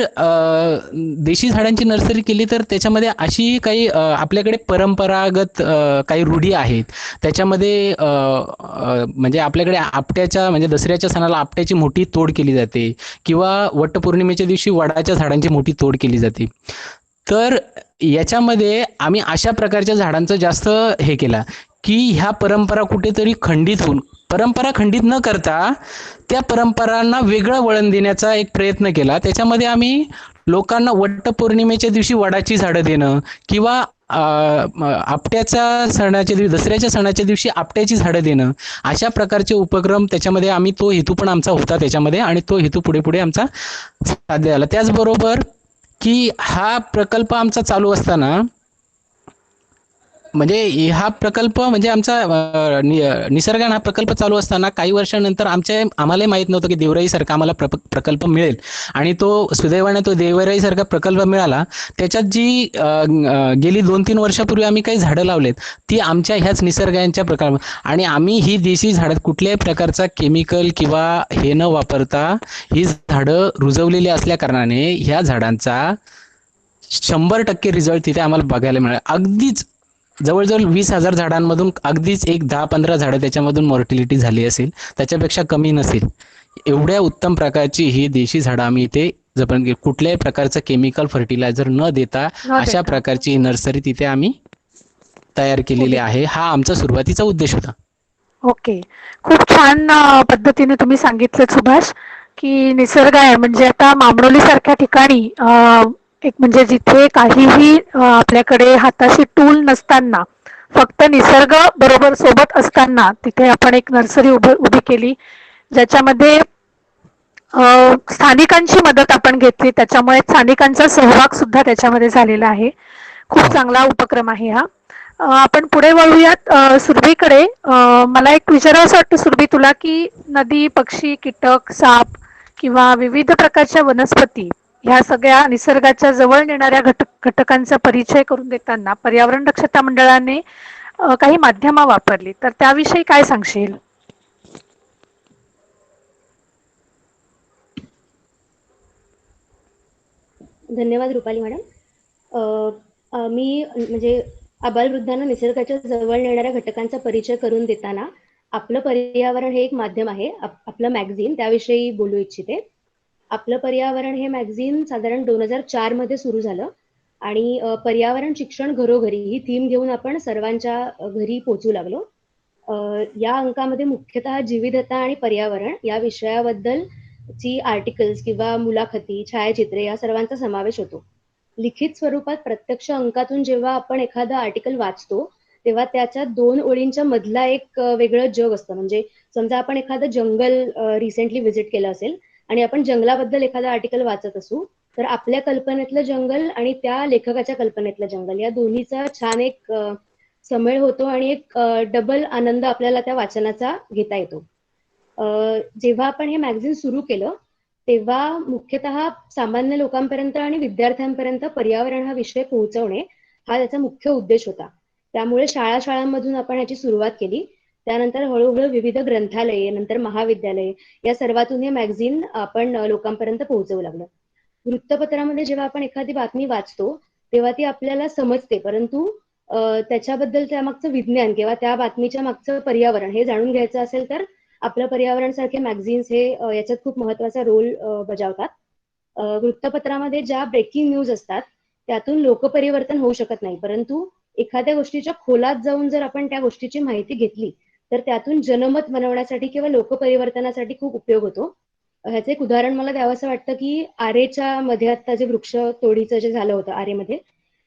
देशी झाडांची नर्सरी केली तर त्याच्यामध्ये अशी काही आपल्याकडे परंपरागत काही रूढी आहेत. त्याच्यामध्ये म्हणजे आपल्याकडे आपट्याच्या म्हणजे दसऱ्याच्या सणाला आपट्याची मोठी तोड केली जाते किंवा वटपौर्णिमेच्या दिवशी वडाच्या झाडांची मोठी तोड केली जाते. तर याच्यामध्ये आम्ही अशा प्रकारच्या झाडांचं जास्त हे केला की ह्या परंपरा कुठेतरी खंडित होऊन, परंपरा खंडित न करता त्या परंपरांना वेगळं वळण देण्याचा एक प्रयत्न केला. त्याच्यामध्ये आम्ही लोकांना वटपौर्णिमेच्या दिवशी वडाची झाडं देणं किंवा आपट्याच्या सणाच्या दिवशी, दसऱ्याच्या सणाच्या दिवशी आपट्याची झाडं देणं, अशा प्रकारचे उपक्रम त्याच्यामध्ये आम्ही, तो हेतू पण आमचा होता त्याच्यामध्ये आणि तो हेतू पुढे पुढे आमचा साध्य झाला. त्याचबरोबर की हा प्रकल्प आमचा चालू असताना म्हणजे हा प्रकल्प म्हणजे आमचा निसर्गाने हा प्रकल्प चालू असताना काही वर्षानंतर आम्हालाही माहित नव्हतं की देवराई सारखा आम्हाला प्रकल्प मिळेल आणि तो सुदैवाने तो देवराई सारखा प्रकल्प मिळाला. त्याच्यात जी गेली 2-3 वर्षापूर्वी आम्ही काही झाडं लावलेत ती आमच्या ह्याच निसर्गाच्या प्रकल्प, आणि आम्ही ही देशी झाडं कुठल्याही प्रकारचा केमिकल किंवा हे न वापरता ही झाडं रुजवलेली असल्या कारणाने ह्या झाडांचा 100% रिझल्ट तिथे आम्हाला बघायला मिळाला. अगदीच जवळजवळ 20,000 झाडांमधून अगदीच एक 10-15 झाडं त्याच्यामधून मॉर्टिलिटी झाली असेल, त्याच्यापेक्षा कमी नसेल. एवढ्या उत्तम प्रकारची ही देशी झाडं आम्ही इथे जपन, कुठल्याही प्रकारचं केमिकल फर्टिलायझर न देता अशा प्रकारची नर्सरी तिथे आम्ही तयार केलेली आहे. हा आमचा सुरुवातीचा उद्देश होता. ओके, खूप छान पद्धतीने तुम्ही सांगितलं सुभाष की निसर्ग आहे म्हणजे आता मामरोली सारख्या ठिकाणी एक म्हणजे जिथे काहीही आपल्याकडे हाताशी टूल नसताना फक्त निसर्ग बरोबर सोबत असताना तिथे आपण एक नर्सरी उभी केली, ज्याच्यामध्ये स्थानिकांची मदत आपण घेतली, त्याच्यामुळे स्थानिकांचा सहभाग सुद्धा त्याच्यामध्ये झालेला आहे. खूप चांगला उपक्रम आहे हा. आपण पुढे वळूयात सुरभीकडे. मला एक विचारावंसं वाटतं सुरभी तुला की नदी, पक्षी, कीटक, साप किंवा विविध प्रकारच्या वनस्पती ह्या सगळ्या निसर्गाच्या जवळ नेणाऱ्या घटकांचा परिचय करून देताना पर्यावरण दक्षता मंडळाने काही माध्यमं वापरली, तर त्याविषयी काय सांगशील? धन्यवाद रुपाली मॅडम. मी म्हणजे आबालवृद्धांना निसर्गाच्या जवळ नेणाऱ्या घटकांचा परिचय करून देताना आपलं पर्यावरण हे एक माध्यम आहे, आपलं मॅगझिन, त्याविषयी बोलू इच्छिते. आपलं पर्यावरण हे मॅगझिन साधारण 2004 मध्ये सुरू झालं आणि पर्यावरण शिक्षण घरोघरी ही थीम घेऊन आपण सर्वांच्या घरी पोहोचू लागलो. या अंकामध्ये मुख्यतः जीविधता आणि पर्यावरण या विषयाबद्दल ची आर्टिकल्स किंवा मुलाखती, छायाचित्रे या सर्वांचा समावेश होतो. लिखित स्वरूपात प्रत्यक्ष अंकातून जेव्हा आपण एखादं आर्टिकल वाचतो तेव्हा त्याच्या 2 ओळींच्या मधला एक वेगळं जग असतं. म्हणजे समजा आपण एखादं जंगल रिसेंटली व्हिजिट केलं असेल आणि आपण जंगलाबद्दल एखादं आर्टिकल वाचत असू, तर आपल्या कल्पनेतलं जंगल आणि त्या लेखकाच्या कल्पनेतलं जंगल या दोन्हीचा छान एक समेळ होतो आणि एक डबल आनंद आपल्याला त्या वाचनाचा घेता येतो. जेव्हा आपण हे मॅगझिन सुरू केलं तेव्हा मुख्यतः सामान्य लोकांपर्यंत आणि विद्यार्थ्यांपर्यंत पर्यावरण हा विषय पोहोचवणे हा त्याचा मुख्य उद्देश होता. त्यामुळे शाळांमधून आपण याची सुरुवात केली. त्यानंतर हळूहळू विविध ग्रंथालये, नंतर महाविद्यालय या सर्वातून हे मॅगझिन आपण लोकांपर्यंत पोहोचवू लागलं. वृत्तपत्रामध्ये जेव्हा आपण एखादी बातमी वाचतो तेव्हा ती आपल्याला समजते, परंतु त्याच्याबद्दल त्यामागचं विज्ञान किंवा त्या बातमीच्या मागचं पर्यावरण हे जाणून घ्यायचं असेल तर आपलं पर्यावरण सारखे मॅगझिन्स हे याच्यात खूप महत्वाचा रोल बजावतात. वृत्तपत्रामध्ये ज्या ब्रेकिंग न्यूज असतात त्यातून लोकपरिवर्तन होऊ शकत नाही, परंतु एखाद्या गोष्टीच्या खोलात जाऊन जर आपण त्या गोष्टीची माहिती घेतली तर त्यातून जनमत बनवण्यासाठी किंवा लोकपरिवर्तनासाठी खूप उपयोग होतो. ह्याचं एक उदाहरण मला द्यावंसं वाटतं की आरेच्या मध्ये आता जे वृक्ष तोडीचं जे झालं होतं आरेमध्ये,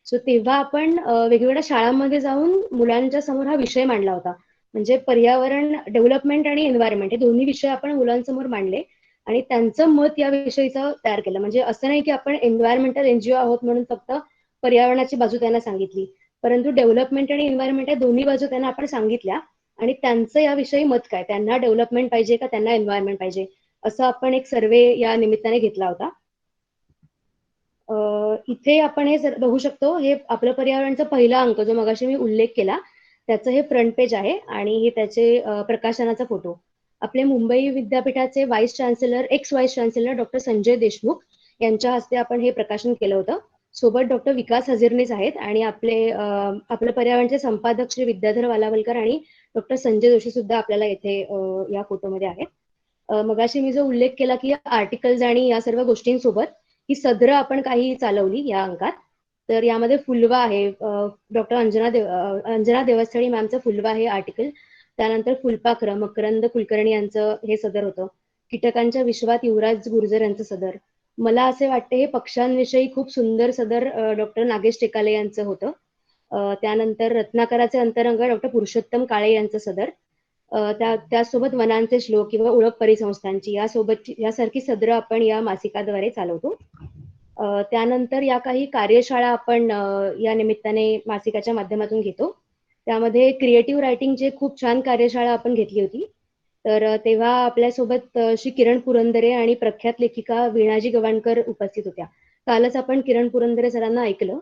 सो तेव्हा आपण वेगवेगळ्या शाळांमध्ये जाऊन मुलांच्या समोर हा विषय मांडला होता. म्हणजे पर्यावरण डेव्हलपमेंट आणि एन्व्हायरमेंट हे दोन्ही विषय आपण मुलांसमोर मांडले आणि त्यांचं मत या विषयीचं तयार केलं. म्हणजे असं नाही की आपण एन्व्हायरमेंटल एनजीओ आहोत म्हणून फक्त पर्यावरणाची बाजू त्यांना सांगितली, परंतु डेव्हलपमेंट आणि एन्व्हायरमेंट या दोन्ही बाजू त्यांना आपण सांगितल्या आणि त्यांचं याविषयी मत काय, त्यांना डेव्हलपमेंट पाहिजे का त्यांना एन्व्हायरमेंट पाहिजे, असं आपण एक सर्वे या निमित्ताने घेतला होता. इथे आपण हे बघू शकतो, हे आपलं पर्यावरणचा पहिला अंक जो मगाशी मी उल्लेख केला त्याचं हे फ्रंट पेज आहे आणि हे त्याचे प्रकाशनाचा फोटो. आपले मुंबई विद्यापीठाचे vice chancellor ex vice chancellor doctor Sanjay Deshmukh यांच्या हस्ते आपण हे प्रकाशन केलं होतं. सोबत डॉक्टर विकास हजीरनीस आहेत आणि आपलं पर्यावरणचे संपादक श्री विद्याधर वालावलकर आणि डॉक्टर संजय जोशी सुद्धा आपल्याला येथे या फोटोमध्ये आहेत. मगाशी मी जो उल्लेख केला की आर्टिकल्स आणि या सर्व गोष्टींसोबत ही सदरं आपण काही चालवली या अंकात. तर यामध्ये फुलवा आहे, डॉक्टर अंजना देवस्थळी मॅमचं फुलवा हे आर्टिकल. त्यानंतर फुलपाखरं मकरंद कुलकर्णी यांचं हे सदर होतं. कीटकांच्या विश्वात युवराज गुर्जर यांचं सदर. मला असे वाटते हे पक्ष्यांविषयी खूप सुंदर सदर डॉक्टर नागेश टेकाले यांचं होतं. त्यानंतर रत्नाकराचे अंतरंग डॉक्टर पुरुषोत्तम काळे यांचं सदर. त्यासोबत वनांचे श्लोक किंवा ओळख परिसंस्थांची यासारखी सदरं आपण या मासिकाद्वारे चालवतो. त्यानंतर या काही कार्यशाळा आपण या निमित्ताने मासिकाच्या माध्यमातून घेतो. त्यामध्ये क्रिएटिव्ह रायटिंगची खूप छान कार्यशाळा आपण घेतली होती. तर तेव्हा आपल्यासोबत श्री किरण पुरंदरे आणि प्रख्यात लेखिका वीणाजी गवाणकर उपस्थित होत्या. कालच आपण किरण पुरंदरे सरांना ऐकलं.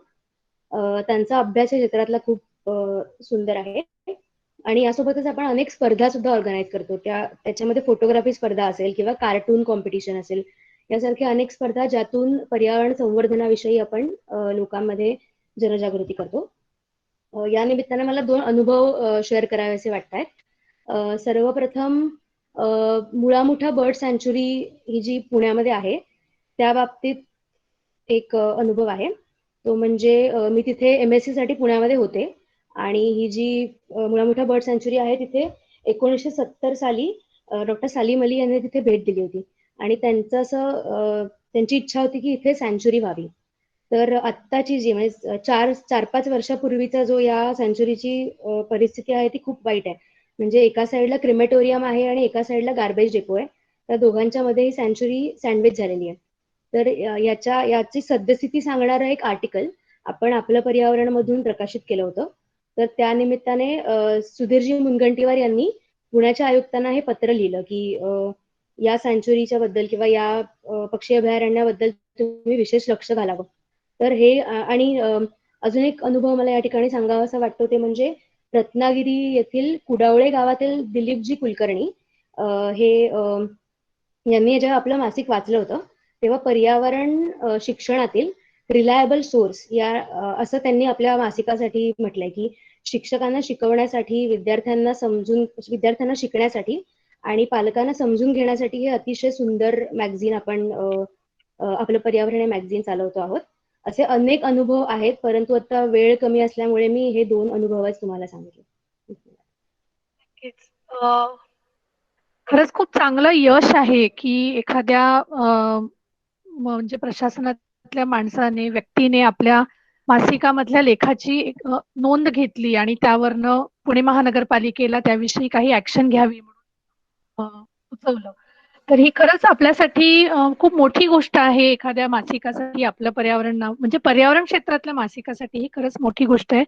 त्यांचा अभ्यास या क्षेत्रातला खूप सुंदर आहे आणि यासोबतच आपण अनेक स्पर्धा सुद्धा ऑर्गनाईज करतो. त्याच्यामध्ये फोटोग्राफी स्पर्धा असेल किंवा कार्टून कॉम्पिटिशन असेल, यासारख्या अनेक स्पर्धा ज्यातून पर्यावरण संवर्धनाविषयी आपण लोकांमध्ये जनजागृती करतो. या निमित्ताने मला 2 अनुभव शेअर करावेसे वाटतात. सर्वप्रथम मुळामुठा बर्ड सँच्युरी ही जी पुण्यामध्ये आहे त्या बाबतीत एक अनुभव आहे. तो म्हणजे मी तिथे MSc साठी पुण्यामध्ये होते आणि ही जी मुळामुठा बर्ड सँच्युरी आहे तिथे 1970 साली डॉक्टर सालीम अली यांनी तिथे भेट दिली होती आणि त्यांची इच्छा होती की इथे सँच्युरी व्हावी. तर आत्ताची जी म्हणजे 4-5 वर्षापूर्वीचा जो या सँच्युरीची परिस्थिती आहे ती खूप वाईट आहे. म्हणजे एका साईडला क्रिमेटोरियम आहे आणि एका साईडला गार्बेज डेपो आहे. त्या दोघांच्या मध्ये ही सँच्युरी सँडविच झालेली आहे. तर याची सद्यस्थिती सांगणारं एक आर्टिकल आपण आपलं पर्यावरण मधून प्रकाशित केलं होतं. तर त्या निमित्ताने सुधीरजी मुनगंटीवार यांनी पुण्याच्या आयुक्तांना हे पत्र लिहिलं की या सँच्युरीच्या बद्दल किंवा या पक्षी अभयारण्याबद्दल तुम्ही विशेष लक्ष घालावं. तर हे आणि अजून एक अनुभव मला या ठिकाणी सांगावासा वाटतो ते म्हणजे रत्नागिरी येथील कुडावळे गावातील दिलीपजी कुलकर्णी हे यांनी जेव्हा आपलं मासिक वाचलं होतं तेव्हा पर्यावरण शिक्षणातील रिलायबल सोर्स या असं त्यांनी आपल्या मासिकासाठी म्हटलंय की शिक्षकांना शिकवण्यासाठी, विद्यार्थ्यांना शिकण्यासाठी आणि पालकांना समजून घेण्यासाठी हे अतिशय सुंदर मॅगझिन आपण आपलं पर्यावरण हे मॅगझिन चालवतो आहोत. असे अनेक अनुभव आहेत, परंतु आता वेळ कमी असल्यामुळे मी हे 2 अनुभवच तुम्हाला सांगितले. खरंच खूप चांगलं यश आहे की एखाद्या म्हणजे प्रशासनातल्या माणसाने, व्यक्तीने आपल्या मासिकामधल्या लेखाची नोंद घेतली आणि त्यावरनं पुणे महानगरपालिकेला त्याविषयी काही ऍक्शन घ्यावी म्हणून सुचवलं. तर ही खरंच आपल्यासाठी खूप मोठी गोष्ट आहे. एखाद्या मासिकासाठी आपलं पर्यावरण म्हणजे पर्यावरण क्षेत्रातल्या मासिकासाठी ही खरंच मोठी गोष्ट आहे.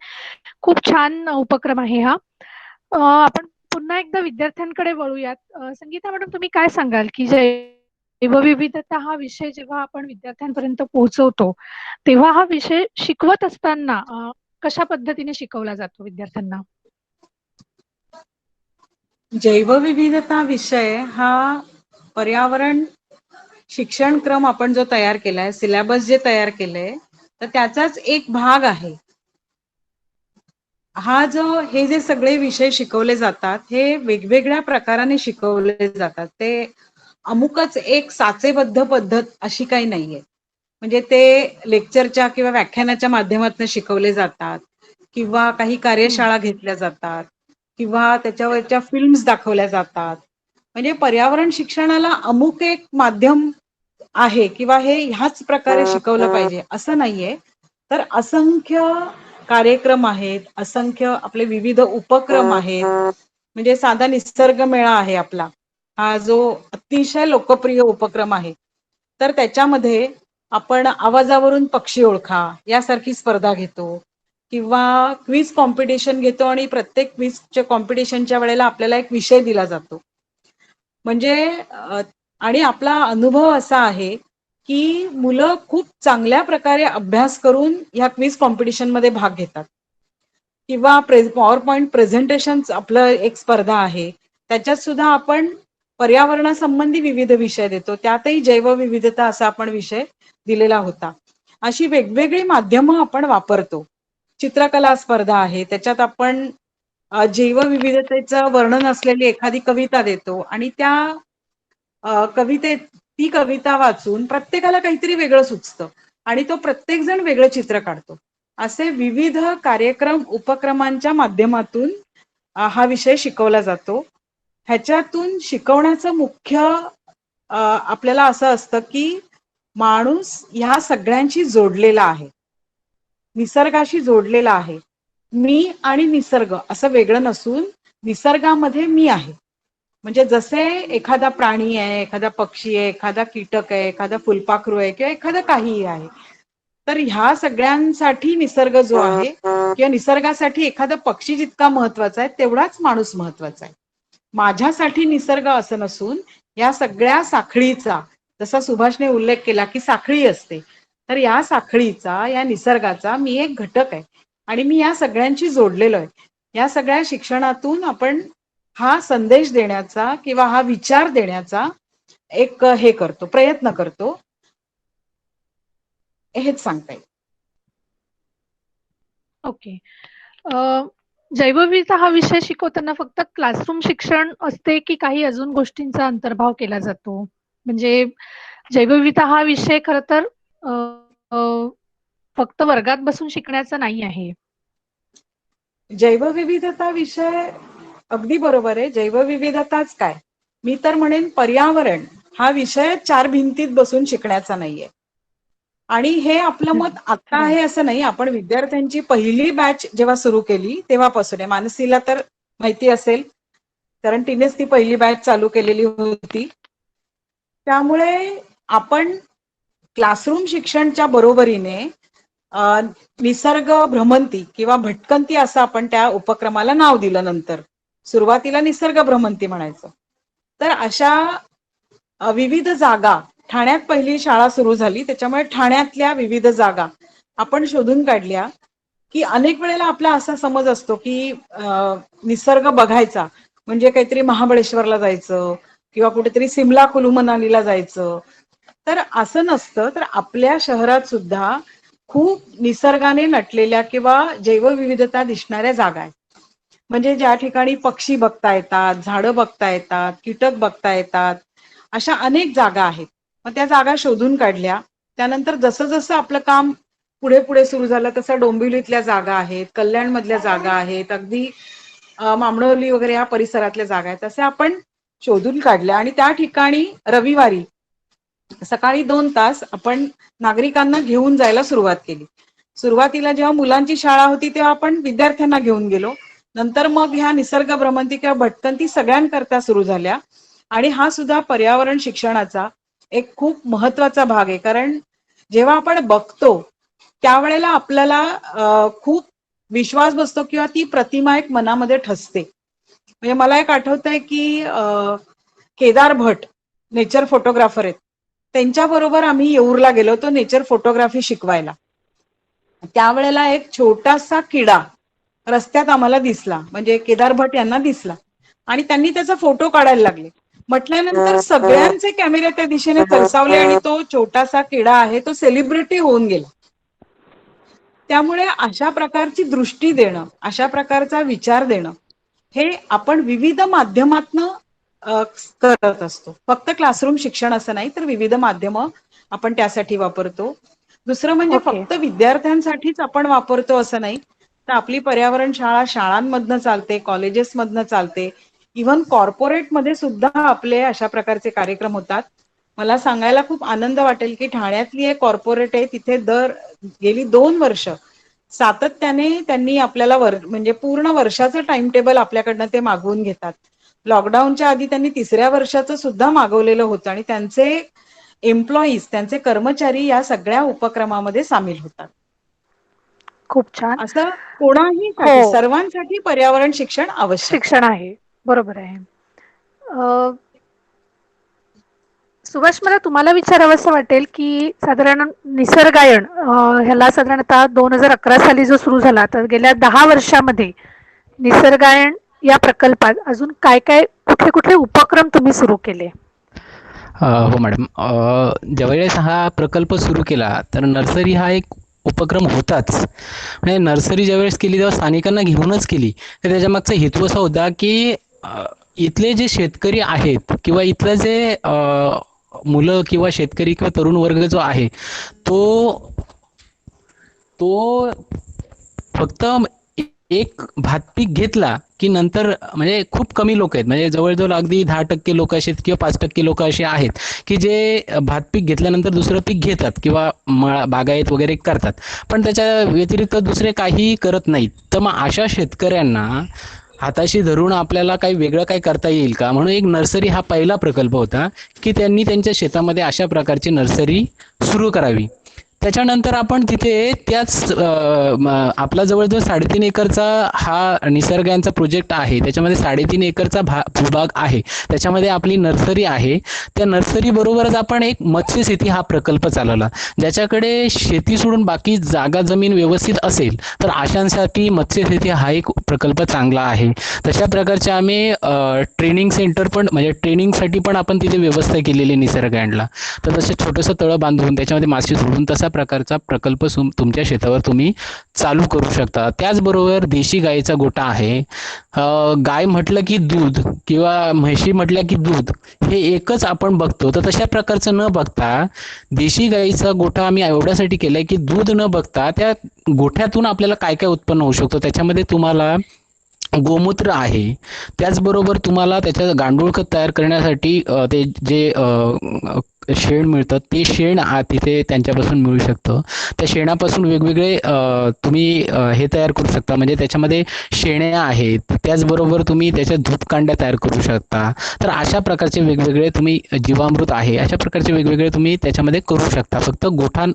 खूप छान उपक्रम आहे हा. आपण पुन्हा एकदा विद्यार्थ्यांकडे वळूयात. संगीता मॅडम, तुम्ही काय सांगाल की जैवविविधता हा विषय जेव्हा आपण विद्यार्थ्यांपर्यंत पोहोचवतो तेव्हा हा विषय शिकवत असताना कशा पद्धतीने शिकवला जातो विद्यार्थ्यांना? जैवविविधता विषय हा पर्यावरण शिक्षणक्रम आपण जो तयार केलाय, सिलेबस जे तयार केलंय, तर त्याचाच एक भाग आहे हा जो हे जे सगळे विषय शिकवले जातात हे वेगवेगळ्या प्रकाराने शिकवले जातात. ते अमुकच एक साचेबद्ध पद्धत अशी काही नाहीये. म्हणजे ते लेक्चरच्या किंवा व्याख्यानाच्या माध्यमातून शिकवले जातात किंवा काही कार्यशाळा घेतल्या जातात किंवा त्याच्यावरच्या फिल्म्स दाखवल्या जातात. म्हणजे पर्यावरण शिक्षणाला अमुक एक माध्यम आहे किंवा हे ह्याच प्रकारे शिकवलं पाहिजे असं नाहीये. तर असंख्य कार्यक्रम आहेत, असंख्य आपले विविध उपक्रम आहेत. म्हणजे साधा निसर्ग मेळा आहे आपला, हा जो अतिशय लोकप्रिय उपक्रम आहे. तर त्याच्यामध्ये आपण आवाजावरून पक्षी ओळखा यासारखी स्पर्धा घेतो किंवा क्विज कॉम्पिटिशन घेतो आणि प्रत्येक क्विजच्या कॉम्पिटिशनच्या वेळेला आपल्याला एक विषय दिला जातो. म्हणजे आणि आपला अनुभव असा आहे की मुलं खूप चांगल्या प्रकारे अभ्यास करून ह्या क्विज कॉम्पिटिशन मध्ये भाग घेतात किंवा पॉवर पॉइंट प्रेझेंटेशन आपलं एक स्पर्धा आहे, त्याच्यात सुद्धा आपण पर्यावरणासंबंधी विविध विषय देतो. त्यातही जैवविविधता असा आपण विषय दिलेला होता. अशी वेगवेगळी माध्यमं आपण वापरतो. चित्रकला स्पर्धा आहे, त्याच्यात आपण जैवविविधतेचं वर्णन असलेली एखादी कविता देतो आणि त्या ती कविता वाचून प्रत्येकाला काहीतरी वेगळं सुचतं आणि तो प्रत्येक जण वेगळं चित्र काढतो. असे विविध कार्यक्रम उपक्रमांच्या माध्यमातून हा विषय शिकवला जातो. ह्याच्यातून शिकवण्याचं मुख्य आपल्याला असं असतं की माणूस ह्या सगळ्यांशी जोडलेला आहे, निसर्गाशी जोडलेला आहे. मी आणि निसर्ग असं वेगळं नसून निसर्गामध्ये मी आहे. म्हणजे जसे एखादा प्राणी आहे, एखादा पक्षी आहे, एखादा कीटक आहे, एखादा फुलपाखरू आहे किंवा एखादं काहीही आहे, तर ह्या सगळ्यांसाठी निसर्ग जो आहे किंवा निसर्गासाठी एखादा पक्षी जितका महत्वाचा आहे तेवढाच माणूस महत्वाचा आहे. माझ्यासाठी निसर्ग असं नसून या सगळ्या साखळीचा, जसा सुभाषने उल्लेख केला की साखळी असते, तर या साखळीचा, या निसर्गाचा मी एक घटक आहे आणि मी या सगळ्यांशी जोडलेलो आहे. या सगळ्या शिक्षणातून आपण हा संदेश देण्याचा किंवा हा विचार देण्याचा एक हे करतो, प्रयत्न करतो, हेच सांगता येईल. ओके. जैवविविधता हा विषय शिकवताना फक्त क्लासरूम शिक्षण असते की काही अजून गोष्टींचा अंतर्भाव केला जातो? म्हणजे जैवविविधता हा विषय खरं तर अ, अ, फक्त वर्गात बसून शिकण्याचा नाही आहे. जैवविविधता विषय अगदी बरोबर आहे. जैवविविधताच काय, मी तर म्हणेन पर्यावरण हा विषय 4 भिंतीत बसून शिकण्याचा नाहीये. आणि हे आपलं मत आता आहे असं नाही. आपण विद्यार्थ्यांची पहिली बॅच जेव्हा सुरू केली तेव्हापासून आहे. मानसीला तर माहिती असेल कारण तिनेच ती पहिली बॅच चालू केलेली होती. त्यामुळे आपण क्लासरूम शिक्षणच्या बरोबरीने निसर्ग भ्रमंती किंवा भटकंती असं आपण त्या उपक्रमाला नाव दिलं. नंतर सुरुवातीला निसर्ग भ्रमंती म्हणायचं. तर अशा विविध जागा, ठाण्यात पहिली शाळा सुरू झाली त्याच्यामुळे ठाण्यातल्या विविध जागा आपण शोधून काढल्या की अनेक वेळेला आपला असा समज असतो की निसर्ग बघायचा म्हणजे काहीतरी महाबळेश्वरला जायचं किंवा कुठेतरी सिमला कुलू मनालीला जायचं. तर असं नसतं. तर आपल्या शहरात सुद्धा खूप निसर्गाने नटलेल्या किंवा जैवविविधता दिसणाऱ्या जागा आहेत. म्हणजे ज्या ठिकाणी पक्षी बघता येतात, झाडं बघता येतात, कीटक बघता येतात, अशा अनेक जागा आहेत. मग त्या जागा शोधून काढल्या. त्यानंतर जसं जसं आपलं काम पुढे पुढे सुरू झालं तसं डोंबिवलीतल्या जागा आहेत, कल्याणमधल्या जागा आहेत, अगदी मामणवली वगैरे या परिसरातल्या जागा आहेत, असे आपण शोधून काढल्या आणि त्या ठिकाणी रविवारी सकाळी 2 तास आपण नागरिकांना घेऊन जायला सुरुवात केली. सुरुवातीला जेव्हा मुलांची शाळा होती तेव्हा आपण विद्यार्थ्यांना घेऊन गेलो. नंतर मग ह्या निसर्ग भ्रमंती किंवा भटकंती सगळ्यांकरता सुरू झाल्या आणि हा सुद्धा पर्यावरण शिक्षणाचा एक खूप महत्वाचा भाग आहे. कारण जेव्हा आपण बघतो त्यावेळेला आपल्याला खूप विश्वास बसतो किंवा ती प्रतिमा एक मनामध्ये ठसते. म्हणजे मला एक आठवतंय की केदार भट नेचर फोटोग्राफर आहेत, त्यांच्याबरोबर आम्ही येऊरला गेलो होतो नेचर फोटोग्राफी शिकवायला. त्यावेळेला एक छोटासा किडा रस्त्यात आम्हाला दिसला, म्हणजे केदार भट यांना दिसला आणि त्यांनी त्याचा फोटो काढायला लागले. म्हटल्यानंतर सगळ्यांचे कॅमेरे त्या दिशेने तरसावले आणि तो छोटासा किडा आहे तो सेलिब्रिटी होऊन गेला. त्यामुळे अशा प्रकारची दृष्टी देणं, अशा प्रकारचा विचार देणं हे आपण विविध माध्यमातनं करत असतो. फक्त क्लासरूम शिक्षण असं नाही, तर विविध माध्यमं आपण त्यासाठी वापरतो. दुसरं म्हणजे ओके. फक्त विद्यार्थ्यांसाठीच आपण वापरतो असं नाही, तर आपली पर्यावरण शाळा शाळांमधनं चालते, कॉलेजेसमधनं चालते, इव्हन कॉर्पोरेटमध्ये सुद्धा आपले अशा प्रकारचे कार्यक्रम होतात. मला सांगायला खूप आनंद वाटेल की ठाण्यातली एक कॉर्पोरेट आहे, तिथे गेली 2 वर्ष सातत्याने त्यांनी आपल्याला म्हणजे पूर्ण वर्षाचं टाइम टेबल आपल्याकडनं ते मागवून घेतात. लॉकडाऊनच्या आधी त्यांनी 3ऱ्या वर्षाचं सुद्धा मागवलेलं होतं आणि त्यांचे एम्प्लॉईज, त्यांचे कर्मचारी या सगळ्या उपक्रमामध्ये सामील होतात. खूप छान. असं कोणाही हो. सर्वांसाठी पर्यावरण शिक्षण आवश्यक आहे. शिक्षण आहे, बरोबर आहे. सुभाष, मला तुम्हाला विचारावंसं वाटेल की साधारण निसर्गायण ह्याला साधारणतः 2011 साली जो सुरू झाला, तर गेल्या 10 वर्षामध्ये निसर्गायण या प्रकल्पात अजून काय काय कुठले कुठले उपक्रम तुम्ही सुरू केले? हो मॅडम. ज्यावेळेस हा प्रकल्प सुरू केला तर नर्सरी हा एक उपक्रम होताच. म्हणजे नर्सरी ज्यावेळेस केली तेव्हा स्थानिकांना घेऊनच केली. तर त्याच्यामागचा हेतू असा होता की इथले जे शेतकरी आहेत किंवा इथलं जे मुलं किंवा शेतकरी किंवा तरुण वर्ग जो आहे तो तो फक्त एक भात पीक घेतला की नंतर म्हणजे खूप कमी लोक आहेत, म्हणजे जवळजवळ अगदी 10% लोक असे किंवा 5% लोक असे आहेत की जे भात पीक घेतल्यानंतर दुसरं पीक घेतात किंवा बागायत वगैरे करतात, पण त्याच्या व्यतिरिक्त दुसरे काही करत नाहीत. तर मग अशा शेतकऱ्यांना हाताशी धरून आपल्याला काही वेगळं काही करता येईल का, म्हणून एक नर्सरी हा पहिला प्रकल्प होता की त्यांनी त्यांच्या शेतामध्ये अशा प्रकारची नर्सरी सुरू करावी. त्याच्यानंतर आपण तिथे त्याच आपला जवळजवळ 3.5 एकरचा हा निसर्गांचा प्रोजेक्ट आहे, त्याच्यामध्ये 3.5 एकरचा भूभाग आहे, त्याच्यामध्ये आपली नर्सरी आहे. त्या नर्सरी बरोबरच आपण एक मत्स्यशेती हा प्रकल्प चालवला. ज्याच्याकडे शेती सोडून बाकी जागा जमीन व्यवस्थित असेल तर अशांसाठी मत्स्यशेती हा एक प्रकल्प चांगला आहे. तशा प्रकारचे आम्ही ट्रेनिंग सेंटर पण, म्हणजे ट्रेनिंगसाठी पण आपण तिथे व्यवस्था केलेली निसर्गायणला. तर तसे छोटंसं तळं बांधून त्याच्यामध्ये मासे सोडून तसा प्रकारचा प्रकल्प तुमच्या शेतावर तुम्ही चालू करू शकता. त्याचबरोबर देशी गायीचा गोठा आहे. गाय म्हटलं की दूध किंवा म्हशी म्हटलं की दूध हे एकच आपण बघतो, तर तशा प्रकारचं न बघता देशी गायीचा गोठा आम्ही एवढ्यासाठी केलाय की दूध न बघता त्या गोठ्यातून आपल्याला काय काय उत्पन्न होऊ शकतो. त्याच्यामध्ये तुम्हाला गोमूत्र आहे, त्याचबरोबर तुम्हाला त्याच्या गांडूळ खत तयार करण्यासाठी ते जे शेण मिळतं ते शेण तिथे त्यांच्यापासून मिळू शकतं. त्या शेणापासून वेगवेगळे तुम्ही हे तयार करू शकता, म्हणजे त्याच्यामध्ये शेण्या आहेत, त्याचबरोबर तुम्ही त्याच्या धूपकांड्या तयार करू शकता. तर अशा प्रकारचे वेगवेगळे तुम्ही जीवामृत आहे, अशा प्रकारचे वेगवेगळे तुम्ही त्याच्यामध्ये करू शकता. फक्त गोठा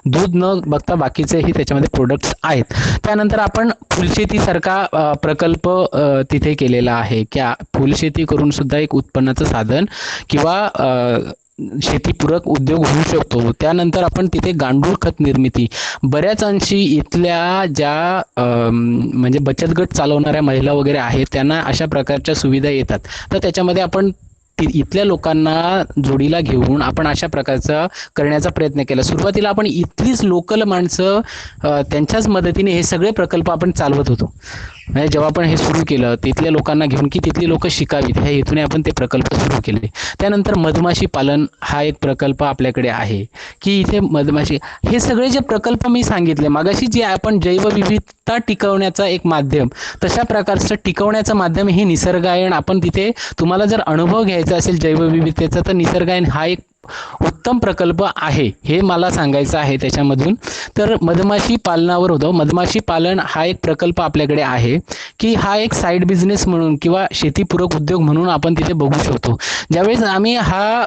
दूध न बघता बाकीचेही त्याच्यामध्ये प्रोडक्ट्स आहेत. त्यानंतर आपण फुलशेतीसारखा प्रकल्प तिथे केलेला आहे की फुलशेती करून सुद्धा एक उत्पन्नाचं साधन किंवा शेतीपूरक उद्योग होऊ शकतो. त्यानंतर आपण तिथे गांडूळ खत निर्मिती, बऱ्याच अंशी इथल्या ज्या म्हणजे बचत गट चालवणाऱ्या महिला वगैरे आहेत त्यांना अशा प्रकारच्या सुविधा येतात, तर त्याच्यामध्ये आपण इथल्या लोकांना जोडीला घेऊन आपण अशा प्रकारचा करण्याचा प्रयत्न केला. सुरुवातीला आपण इथलीच लोकल माणसं त्यांच्याच मदतीने हे सगळे प्रकल्प आपण चालवत होतो. म्हणजे जेव्हा आपण हे सुरू केलं तिथल्या लोकांना घेऊन की तिथली लोक शिकावीत ह्या हेतूने आपण ते प्रकल्प सुरू केले. त्यानंतर मधमाशी पालन हा एक प्रकल्प आपल्याकडे आहे की इथे मधमाशी, हे सगळे जे प्रकल्प मी सांगितले मागाशी, जे आपण जैवविविधता टिकवण्याचा एक माध्यम, तशा प्रकारचं टिकवण्याचं माध्यम हे निसर्गायन. आपण तिथे तुम्हाला जर अनुभव घ्यायचा असेल जैवविविधतेचा तर निसर्गायन हा एक उत्तम प्रकल्प आहे, हे मला सांगायचं आहे त्याच्यामधून. तर मधमाशी पालनावर होतं. मधमाशी पालन हा एक प्रकल्प आपल्याकडे आहे की हा एक साईड बिझनेस म्हणून किंवा शेतीपूरक उद्योग म्हणून आपण तिथे बघू शकतो. ज्यावेळेस आम्ही हा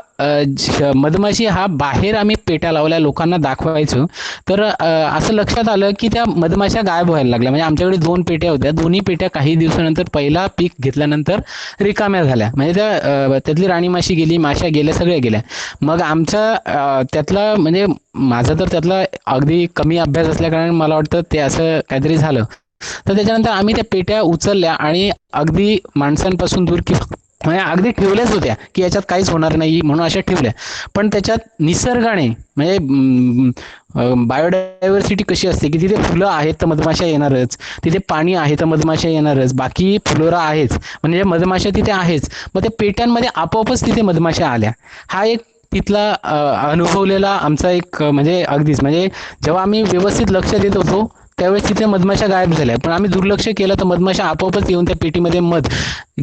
मधमाशी हा बाहेर आम्ही पेट्या लावल्या लोकांना दाखवायचो, तर असं लक्षात आलं की त्या मधमाशा गायब व्हायला लागल्या. म्हणजे आमच्याकडे 2 पेट्या होत्या, दोन्ही पेट्या काही दिवसानंतर पहिला पीक घेतल्यानंतर रिकाम्या झाल्या. म्हणजे त्यातली राणी माशी गेली, माश्या गेल्या, सगळ्या गेल्या. मग आमचा त्यातला, म्हणजे माझा तर त्यातला अगदी कमी अभ्यास असल्याकारणे मला वाटतं ते असं काहीतरी झालं. तर त्याच्यानंतर आम्ही त्या पेट्या उचलल्या आणि अगदी माणसांपासून दूर की म्हणजे अगदी ठेवल्याच होत्या की याच्यात काहीच होणार नाही म्हणून अशा ठेवल्या. पण त्याच्यात निसर्गाने म्हणजे बायोडायव्हर्सिटी कशी असते की तिथे फुलं आहेत तर मधमाशा येणारच, तिथे पाणी आहे तर मधमाशा येणारच, बाकी फ्लोरा आहेच म्हणजे मधमाशा तिथे आहेच. मग त्या पेट्यांमध्ये आपोआपच तिथे मधमाशा आल्या. हा एक तिथला अनुभवलेला आमचा एक म्हणजे अगदीच म्हणजे जेव्हा आम्ही व्यवस्थित लक्ष देत होतो त्यावेळेस तिथे मधमाशा गायब झाल्या, पण आम्ही दुर्लक्ष केलं तर मधमाशा आपोआपच येऊन त्या पेटीमध्ये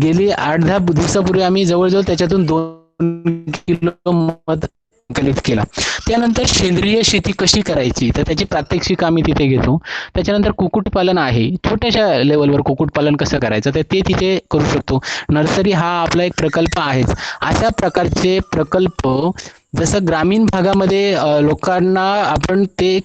गेली 8-10 दिवसापूर्वी आम्ही जवळजवळ त्याच्यातून 2 किलो मध कलेक्ट केला. त्यानंतर सेंद्रिय शेती कशी करायची तर त्याची प्रात्यक्षिक आम्ही तिथे घेतो. त्याच्यानंतर कुक्कुटपालन आहे, छोट्याशा लेवलवर कुक्कुटपालन कसं करायचं तर ते तिथे करू शकतो. नर्सरी हा आपला एक प्रकल्प आहेच. अशा प्रकारचे प्रकल्प जसं ग्रामीण भागामध्ये लोकांना आपण ते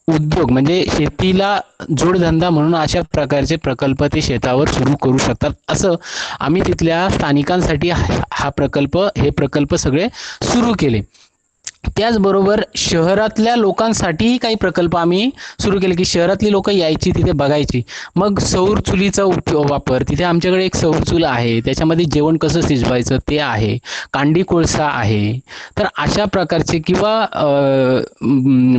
उद्योग म्हणजे शेतीला जोडधंदा म्हणून अशा प्रकारचे प्रकल्प ते शेतावर सुरू करू शकतात. असं आम्ही तिथल्या स्थानिकांसाठी हे प्रकल्प सगळे सुरू केले. त्याचबरोबर शहरातल्या लोकांसाठीही काही प्रकल्प आम्ही सुरू केले की शहरातली लोक यायची तिथे बघायची. मग सौर चुलीचा वापर, तिथे आमच्याकडे एक सौर चूल आहे, त्याच्यामध्ये जेवण कसं शिजवायचं ते आहे, कांडी कोळसा आहे. तर अशा प्रकारचे किंवा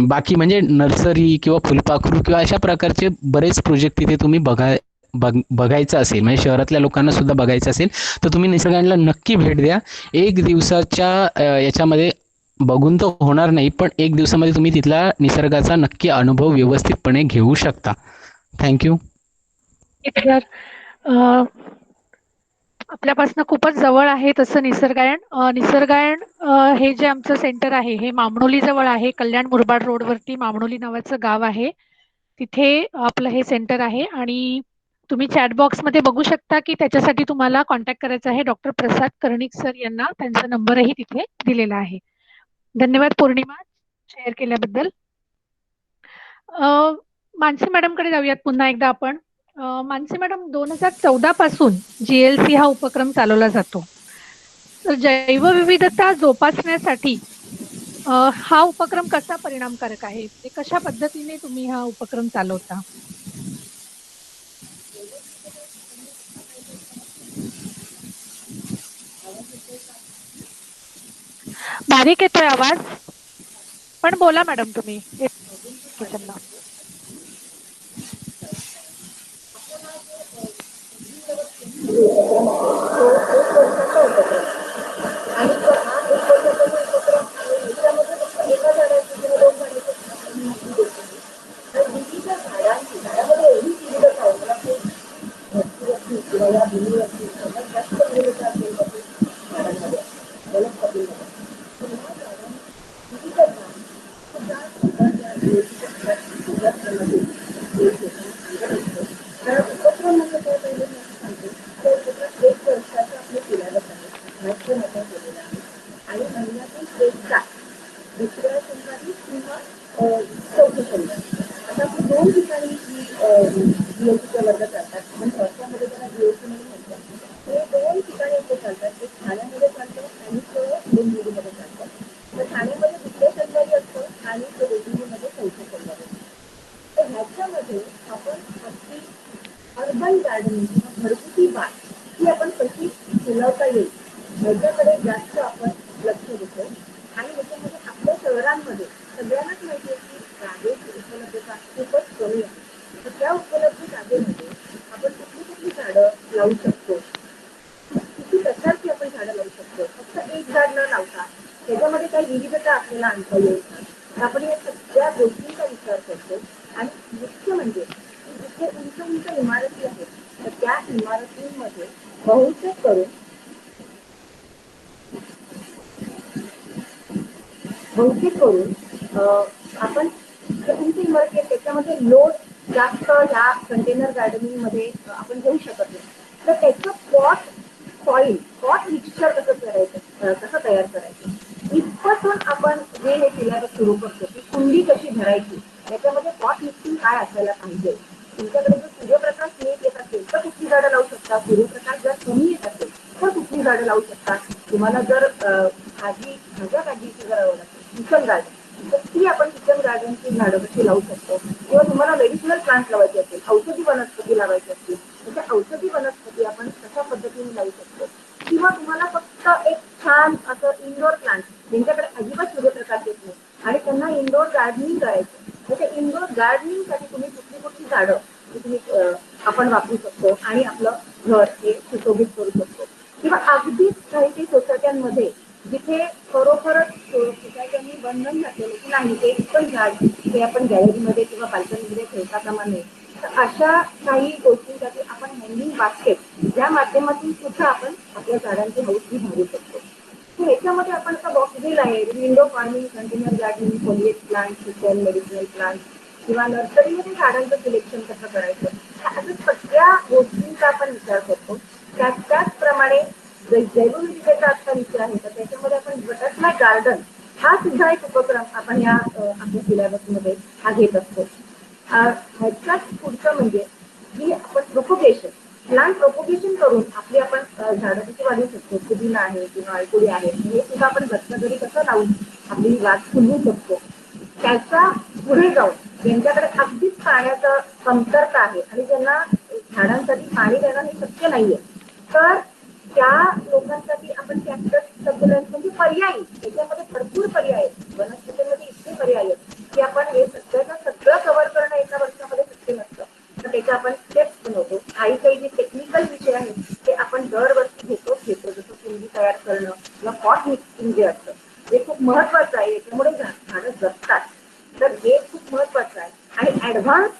बाकी म्हणजे नर्सरी किंवा फुलपाखरू किंवा अशा प्रकारचे बरेच प्रोजेक्ट तिथे तुम्ही बघायचं असेल म्हणजे शहरातल्या लोकांना सुद्धा बघायचं असेल तर तुम्ही निसर्गाला नक्की भेट द्या. एक दिवसाच्या याच्यामध्ये बघून तर होणार नाही, पण एक दिवसामध्ये तुम्ही तिथला निसर्गाचा नक्की अनुभव व्यवस्थितपणे घेऊ शकता. थँक्यू. तर आपल्यापासून खूपच जवळ आहे तसं निसर्गायण. निसर्गायण हे जे आमचं सेंटर आहे हे मामणोली जवळ आहे. कल्याण मुरबाड रोडवरती मामणोली नावाचं गाव आहे, तिथे आपलं हे सेंटर आहे. आणि तुम्ही चॅट बॉक्समध्ये बघू शकता की त्याच्यासाठी तुम्हाला कॉन्टॅक्ट करायचा आहे डॉक्टर प्रसाद कर्णिक सर यांना. त्यांचा नंबरही तिथे दिलेला आहे. धन्यवाद पौर्णिमा शेअर केल्याबद्दल. मानसी मॅडमकडे जाऊयात पुन्हा एकदा आपण. मानसी मॅडम, 2014 पासून GLC हा उपक्रम चालवला जातो. तर जैवविविधता जोपासण्यासाठी हा उपक्रम कसा परिणामकारक आहे, ते कशा पद्धतीने तुम्ही हा उपक्रम चालवता? बारीक येतोय आवाज, पण बोला मॅडम तुम्ही. किचनला आणि तो हा एक वर्षाचा उपक्रम आहे. याच्यामध्ये फक्त एका झाडाची किंवा 2 झाडाची माहिती देते. तर विविध झाडामध्ये एवढी विविधता आहे. मला ते भरपूर किंवा या भूमीवरती सगळ्यात जास्त विविधता असेल झाडांमध्ये, वनस्पतींमध्ये. तर ह्या झाडांची विविधता सुद्धा स्वतःच्या उपक्रम म्हणजे काय पहिले मी सांगते. त्या उपक्रम 1 वर्षाचा आपलं सिलेबस आहे. महत्व केलेलं आहे. आणि महिन्यातून एकदा दुसऱ्या शनिवारी किंवा चौथ्या शनिवारी आता आपण 2 ठिकाणी GLCचे वर्ग चालतात. पण वर्षामध्ये त्याला GLC म्हणून म्हणतात. हे 2 ठिकाणी इथे चालतात. एक ठाण्यामध्ये चालतं आणि डोंबिवलीमध्ये चालतं. तर ठाण्यामध्ये दुसऱ्या शनिवारी असतं आणि डोंबिवलीमध्ये चौथ्या शनिवारी असतं. तर ह्याच्यामध्ये आपण आपली अर्बन गार्डनिंग किंवा घरगुती बाग ही आपण कशी फुलवता येईल ह्याच्याकडे जास्त आपण लक्ष देतो. आणि ह्याच्यामध्ये आपल्या शहरांमध्ये सगळ्यांनाच माहिती आहे की जागेची उपलब्धता खूपच कमी आहे. तर त्या उपलब्ध जागेमध्ये आपण कुठली झाडं लावू शकतो, किती प्रकारची आपण झाडं लावू शकतो. फक्त एक झाड न लावता त्याच्यामध्ये काही विविधता आपल्याला आणता येईल का, आपण या सगळ्या गोष्टींचा विचार करतो. आणि मुख्य म्हणजे जिथे उंच उंच इमारती आहेत तर त्या इमारतींमध्ये बहुतेक करून आपण उंच इमारती आहेत त्याच्यामध्ये लोड जास्त ह्या कंटेनर गार्डनिंग मध्ये आपण घेऊ शकत नाही. तर त्याचं पॉट मिक्सचर कसं तयार करायचं इथपासून आपण हे सिलेबस सुरू करतो की कुंडी कशी भरायची, याच्यामध्ये पॉट मिक्सिंग काय असायला पाहिजे. तुमच्याकडे जर सूर्यप्रकाश नीट येत असेल तर कुठली झाडं लावू शकता. सूर्यप्रकाश जर कमी येत असेल तर कुठली झाडं लावू शकता. तुम्हाला जर भाज्या काढण्याची जर आवड असेल किचन गार्डन तर ती आपण किचन गार्डनची झाडं कशी लावू शकतो. किंवा तुम्हाला मेडिसिनल प्लांट लावायचे असेल, औषधी वनस्पती लावायची असतील तर त्या औषधी वनस्पती आपण कशा पद्धतीने लावू शकतो. किंवा तुम्हाला गार्डनिंगसाठी तुम्ही कुठली कुठली झाडं तुम्ही आपण वापरू शकतो आणि आपलं घर हे सुशोभित करू शकतो. किंवा अगदीच काही काही सोसायट्यांमध्ये जिथे खरोखरच सोसायट्यांनी बंधन घातलेलं की नाही एक पण झाड हे आपण गॅलरीमध्ये किंवा बाल्कनीमध्ये ठेवता कामा नये. तर अशा काही गोष्टींसाठी आपण हँगिंग बास्केट या माध्यमातून सुद्धा आपण आपल्या झाडांची हौस भागू शकतो. तर ह्याच्यामध्ये आपण आता बॉक्स दिला आहे window farming, container gardening, foliage plant, kitchen, medicinal plant किंवा नर्सरीमध्ये झाडांचं सिलेक्शन कसं करायचं, अशा सगळ्या गोष्टींचा आपण विचार करतो. त्याचप्रमाणे जैवविविधतेचा आजचा विषय आहे तर त्याच्यामध्ये आपण बटरफ्लाय गार्डन हा सुद्धा एक उपक्रम आपण या आपल्या सिलेबसमध्ये हा घेत असतो. ह्याच्यात पुढचं म्हणजे की आपण प्रोपोगेशन प्लांट प्रोपोगेशन करून आपली आपण झाडं कशी वाढवू शकतो. पुदिना आहे किंवा अळकुडी आहे हे सुद्धा आपण घरच्या घरी कसं लावून आपली वाढ फुलवू शकतो. त्याचा पुढे जाऊन ज्यांच्याकडे अगदीच पाण्याचं कमतरता आहे आणि ज्यांना झाडांसाठी पाणी देणं हे शक्य नाहीये तर त्या लोकांसाठी आपण कॅक्टस सकुलेंट म्हणजे पर्यायी त्याच्यामध्ये भरपूर पर्याय आहेत. वनस्पतीमध्ये इतके पर्याय आहेत की आपण हे सगळं कव्हर करणं एका वर्षामध्ये शक्य नसतं. तर त्याच्या आपण स्टेप्स बनवतो. काही जे टेक्निकल विषय आहेत ते आपण दरवर्षी घेतो जसं कुंडी तयार करणं किंवा पॉट मिक्सिंग जे असतं हे खूप महत्वाचं आहे. याच्यामुळे झाडं जगतात. तर हे खूप महत्वाचं आहे. आणि ऍडव्हान्स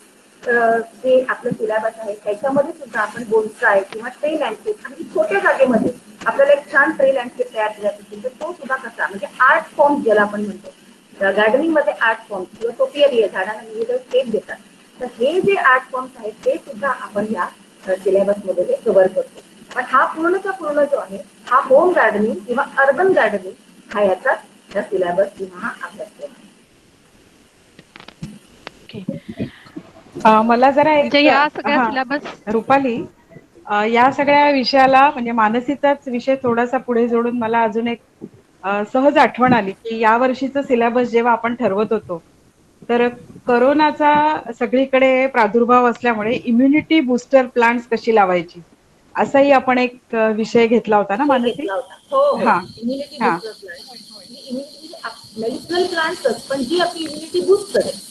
जे आपलं सिलेबस आहे त्याच्यामध्ये सुद्धा आपण बोनसाय किंवा ट्रे लँडस्केप आणि छोट्या जागेमध्ये आपल्याला एक छान ट्रे लँडस्केप तयार करायचा असेल तर तो सुद्धा कसा म्हणजे आर्ट फॉर्म ज्याला आपण म्हणतो. गार्डनिंग मध्ये आर्ट फॉर्म किंवा टोपियरी आहे झाडांना विविध शेप देतात. तर हे जे आर्ट फॉर्म्स आहेत ते सुद्धा आपण या सिलेबसमध्ये कव्हर करतो. पण हा पूर्णचा पूर्ण जो आहे हा होम गार्डनिंग किंवा अर्बन गार्डनिंग हा याचा सिलेबस किंवा हा अभ्यासक्रम आहे. मला जरा म्हणजे एक या सगळ्या सिलेबस रुपाली या सगळ्या विषयाला म्हणजे मानसीचाच विषय थोडासा पुढे जोडून मला अजून एक सहज आठवण आली की या वर्षीचं सिलेबस जेव्हा आपण ठरवत होतो तर करोनाचा सगळीकडे प्रादुर्भाव असल्यामुळे इम्युनिटी बुस्टर प्लांट्स कशी लावायची असाही आपण एक विषय घेतला होता ना मानसी. घेतला होता. हो हा इम्युनिटी हा बुस्टर प्लांट इम्युनिटी मेडिसिनल प्लांट्सच पण जी आपली इम्युनिटी बूस्ट करेल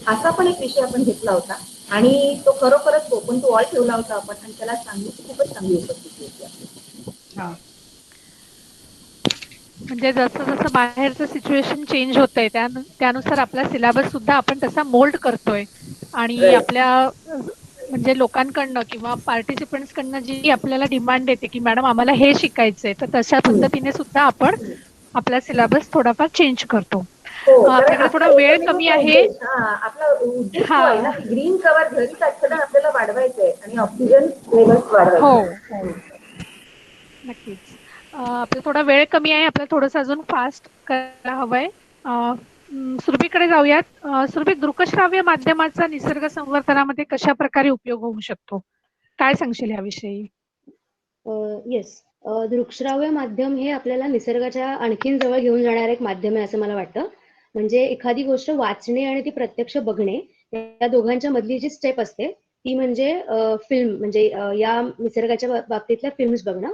असा पण एक विषय आपण घेतला होता आणि तो खरोखरच ओपन टू ऑल ठेवला होता आपण आणि त्याला खूपच चांगली उपस्थिती होती. हा म्हणजे जसं जसं बाहेरचं सिच्युएशन चेंज होतंय त्यानुसार आपला सिलेबस सुद्धा आपण तसा मोल्ड करतोय आणि राईट. आपल्या म्हणजे लोकांकडनं किंवा पार्टिसिपंट्स कडनं जी आपल्याला डिमांड येते की मॅडम आम्हाला हे शिकायचंय तर तशा पद्धतीने सुद्धा आपण आपला सिलेबस थोडाफार चेंज करतो. हो कारण आपल्याकडे थोडा आपला वेळ कमी एकमेव आहे. उद्देश आपला उद्देश हा तो आहे ना की ग्रीन कव्हर घरीच आच्छादन आपल्याला वाढवायचंय आणि ऑक्सिजन लेवल्स हो वाढवायचे. हो नक्कीच. आपला थोडा वेळ कमी आहे. आपल्याला थोडंसं अजून फास्ट करायला हवंय. सुरभीकडे जाऊयात. सुरभी, दृकश्राव्य माध्यमाचा निसर्ग संवर्धनामध्ये कशा प्रकारे उपयोग होऊ शकतो, काय सांगशील याविषयी? येस. दृकश्राव्य माध्यम हे आपल्याला निसर्गाच्या आणखीन जवळ घेऊन जाणारं एक माध्यम आहे असं मला वाटतं. म्हणजे एखादी गोष्ट वाचणे आणि ती प्रत्यक्ष बघणे या दोघांच्या मधली जी स्टेप असते ती म्हणजे फिल्म म्हणजे या निसर्गाच्या बाबतीतल्या फिल्म्स बघणं.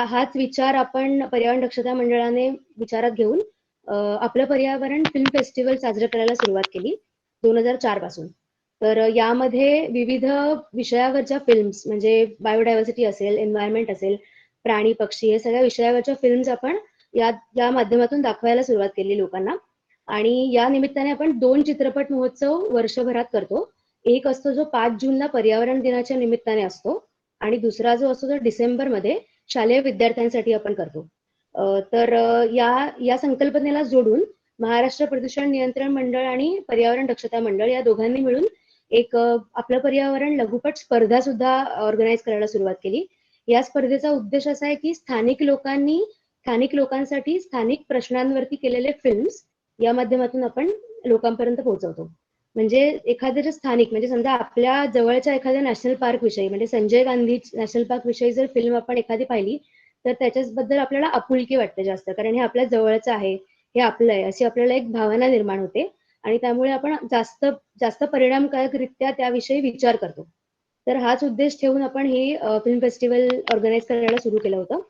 हाच विचार आपण पर्यावरण दक्षता मंडळाने विचारात घेऊन आपलं पर्यावरण फिल्म फेस्टिवल साजरं करायला सुरुवात केली 2004 पासून. तर यामध्ये विविध विषयावरच्या फिल्म्स म्हणजे बायोडायव्हर्सिटी असेल, एन्व्हायरमेंट असेल, प्राणी पक्षी हे सगळ्या विषयावरच्या फिल्म्स आपण या माध्यमातून दाखवायला सुरुवात केली लोकांना. आणि या निमित्ताने आपण 2 चित्रपट महोत्सव वर्षभरात करतो. एक असतो जो 5 जूनला पर्यावरण दिनाच्या निमित्ताने असतो आणि दुसरा जो असतो तो डिसेंबरमध्ये शालेय विद्यार्थ्यांसाठी आपण करतो. तर या संकल्पनेला जोडून महाराष्ट्र प्रदूषण नियंत्रण मंडळ आणि पर्यावरण दक्षता मंडळ या दोघांनी मिळून एक आपलं पर्यावरण लघुपट स्पर्धा सुद्धा ऑर्गनाईज करायला सुरुवात केली. या स्पर्धेचा उद्देश असा आहे की स्थानिक लोकांसाठी स्थानिक प्रश्नांवरती केलेले फिल्म्स या माध्यमातून आपण लोकांपर्यंत पोहोचवतो. म्हणजे एखाद्या स्थानिक म्हणजे समजा आपल्या जवळच्या एखाद्या नॅशनल पार्क विषयी म्हणजे संजय गांधी नॅशनल पार्क विषयी जर फिल्म आपण एखादी पाहिली तर त्याच्याबद्दल आपल्याला आपुलकी वाटते जास्त, कारण हे आपल्या जवळचं आहे, हे आपलं आहे अशी आपल्याला एक भावना निर्माण होते आणि त्यामुळे आपण जास्त परिणामकारकरित्या त्याविषयी विचार करतो. तर हाच उद्देश ठेवून आपण हे फिल्म फेस्टिवल ऑर्गनाईज करायला सुरू केलं होतं.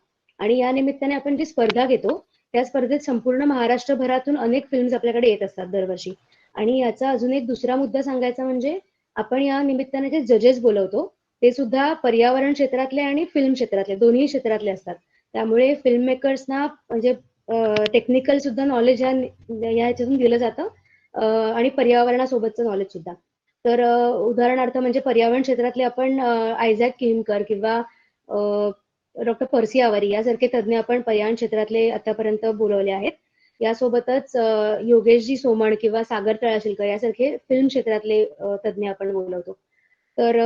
आणि या निमित्ताने आपण जी स्पर्धा घेतो त्या स्पर्धेत संपूर्ण महाराष्ट्रभरातून अनेक फिल्म्स आपल्याकडे येत असतात दरवर्षी. आणि याचा अजून एक दुसरा मुद्दा सांगायचा म्हणजे आपण या निमित्ताने जे जजेस बोलवतो ते सुद्धा पर्यावरण क्षेत्रातले आणि फिल्म क्षेत्रातले दोन्ही क्षेत्रातले असतात. त्यामुळे फिल्म मेकर्सना म्हणजे टेक्निकल सुद्धा नॉलेज या ह्याच्यातून दिलं जातं आणि पर्यावरणासोबतचं नॉलेज सुद्धा. तर उदाहरणार्थ म्हणजे पर्यावरण क्षेत्रातले आपण आयझॅक किमकर किंवा डॉक्टर पर्सी आवारी यासारखे तज्ज्ञ आपण पर्यावरण क्षेत्रातले आतापर्यंत बोलवले आहेत. यासोबतच योगेशजी सोमण किंवा सागर तळाशीलकर यासारखे फिल्म क्षेत्रातले तज्ज्ञ आपण बोलवतो. तर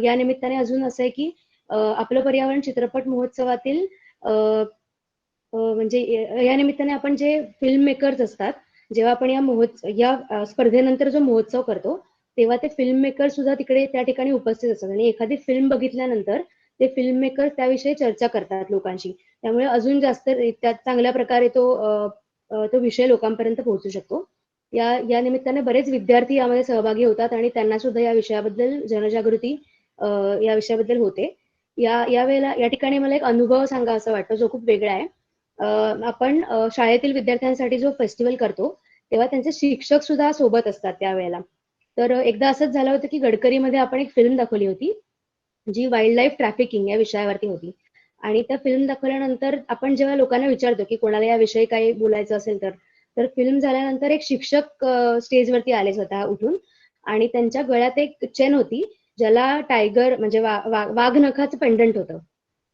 या निमित्ताने अजून असं आहे की आपलं पर्यावरण चित्रपट महोत्सवातील म्हणजे या निमित्ताने आपण जे फिल्म मेकर्स असतात, जेव्हा आपण या स्पर्धेनंतर जो महोत्सव करतो तेव्हा ते फिल्म मेकर सुद्धा तिकडे त्या ठिकाणी उपस्थित असतात आणि एखादी फिल्म बघितल्यानंतर ते फिल्म मेकर त्याविषयी चर्चा करतात लोकांशी. त्यामुळे अजून जास्त त्यात चांगल्या प्रकारे तो विषय लोकांपर्यंत पोहोचू शकतो. या निमित्ताने बरेच विद्यार्थी यामध्ये सहभागी होतात आणि त्यांना सुद्धा या विषयाबद्दल जनजागृती या विषयाबद्दल होते. या वेळेला या ठिकाणी मला एक अनुभव सांगा असं वाटतं जो खूप वेगळा आहे. आपण शाळेतील विद्यार्थ्यांसाठी जो फेस्टिवल करतो तेव्हा त्यांचे शिक्षक सुद्धा सोबत असतात त्यावेळेला. तर एकदा असंच झालं होतं की गडकरीमध्ये आपण एक फिल्म दाखवली होती जी वाईल्ड लाईफ ट्रॅफिकिंग या विषयावरती होती. आणि त्या फिल्म दाखवल्यानंतर आपण जेव्हा लोकांना विचारतो की कोणाला याविषयी काही बोलायचं असेल तर फिल्म झाल्यानंतर एक शिक्षक स्टेजवरती आले स्वतः उठून आणि त्यांच्या गळ्यात एक चेन होती ज्याला टायगर म्हणजे वाघ नखाचं पेंडंट होतं.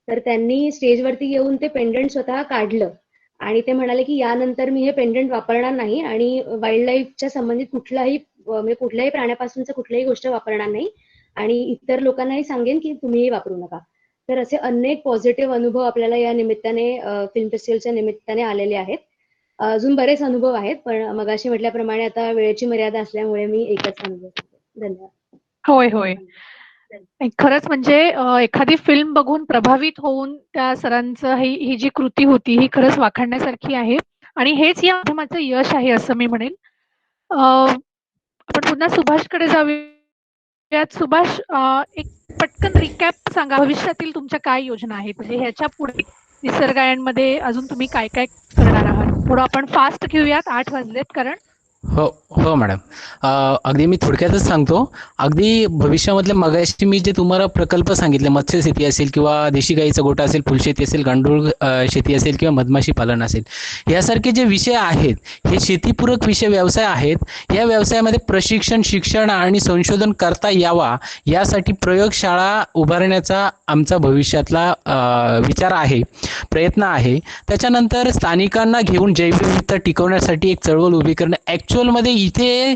तर त्यांनी स्टेजवरती येऊन ते पेंडंट स्वतः काढलं आणि ते म्हणाले की यानंतर मी हे पेंडंट वापरणार नाही आणि वाईल्ड लाईफच्या संबंधित कुठल्याही प्राण्यापासूनच कुठल्याही गोष्ट वापरणार नाही आणि इतर लोकांनाही सांगेन की तुम्हीही वापरू नका. तर असे अनेक पॉझिटिव्ह अनुभव आपल्याला या निमित्ताने फिल्म फेस्टिवलच्या निमित्ताने आलेले आहेत. अजून बरेच अनुभव आहेत पण मगाशी म्हटल्याप्रमाणे आता वेळेची मर्यादा असल्यामुळे मी एकच अनुभव सांगते. धन्यवाद. होय होय. खरंच म्हणजे एखादी फिल्म बघून प्रभावित होऊन त्या सरांचं ही जी कृती होती ही खरंच वाखाणण्यासारखी आहे आणि हेच या माध्यमाचं यश आहे असं मी म्हणेन. आपण पुन्हा सुभाषकडे जाऊयात. सुभाष, एक पटकन रिकॅप सांगा, भविष्यातील तुमच्या काय योजना आहेत, म्हणजे ह्याच्या पुढे निसर्गायनमध्ये अजून तुम्ही काय काय करणार आहात? थोडं आपण फास्ट घेऊयात, 8 वाजलेत कारण. हो हो मॅडम, अगदी मी थोडक्यातच सांगतो. अगदी भविष्यामधले मगाशी मी जे तुम्हाला प्रकल्प सांगितले, मत्स्यशेती असेल किंवा देशी गाईचा गोठा असेल, फुलशेती असेल, गांडूळ शेती असेल किंवा मधमाशी पालन असेल, यासारखे जे विषय आहेत हे शेतीपूरक विषय व्यवसाय आहेत. या व्यवसायामध्ये प्रशिक्षण, शिक्षण आणि संशोधन करता यावा यासाठी प्रयोगशाळा उभारण्याचा आमचा भविष्यातला विचार आहे, प्रयत्न आहे. त्याच्यानंतर स्थानिकांना घेऊन जैवविविधता टिकवण्यासाठी एक चळवळ उभी करणं. मध्ये इथे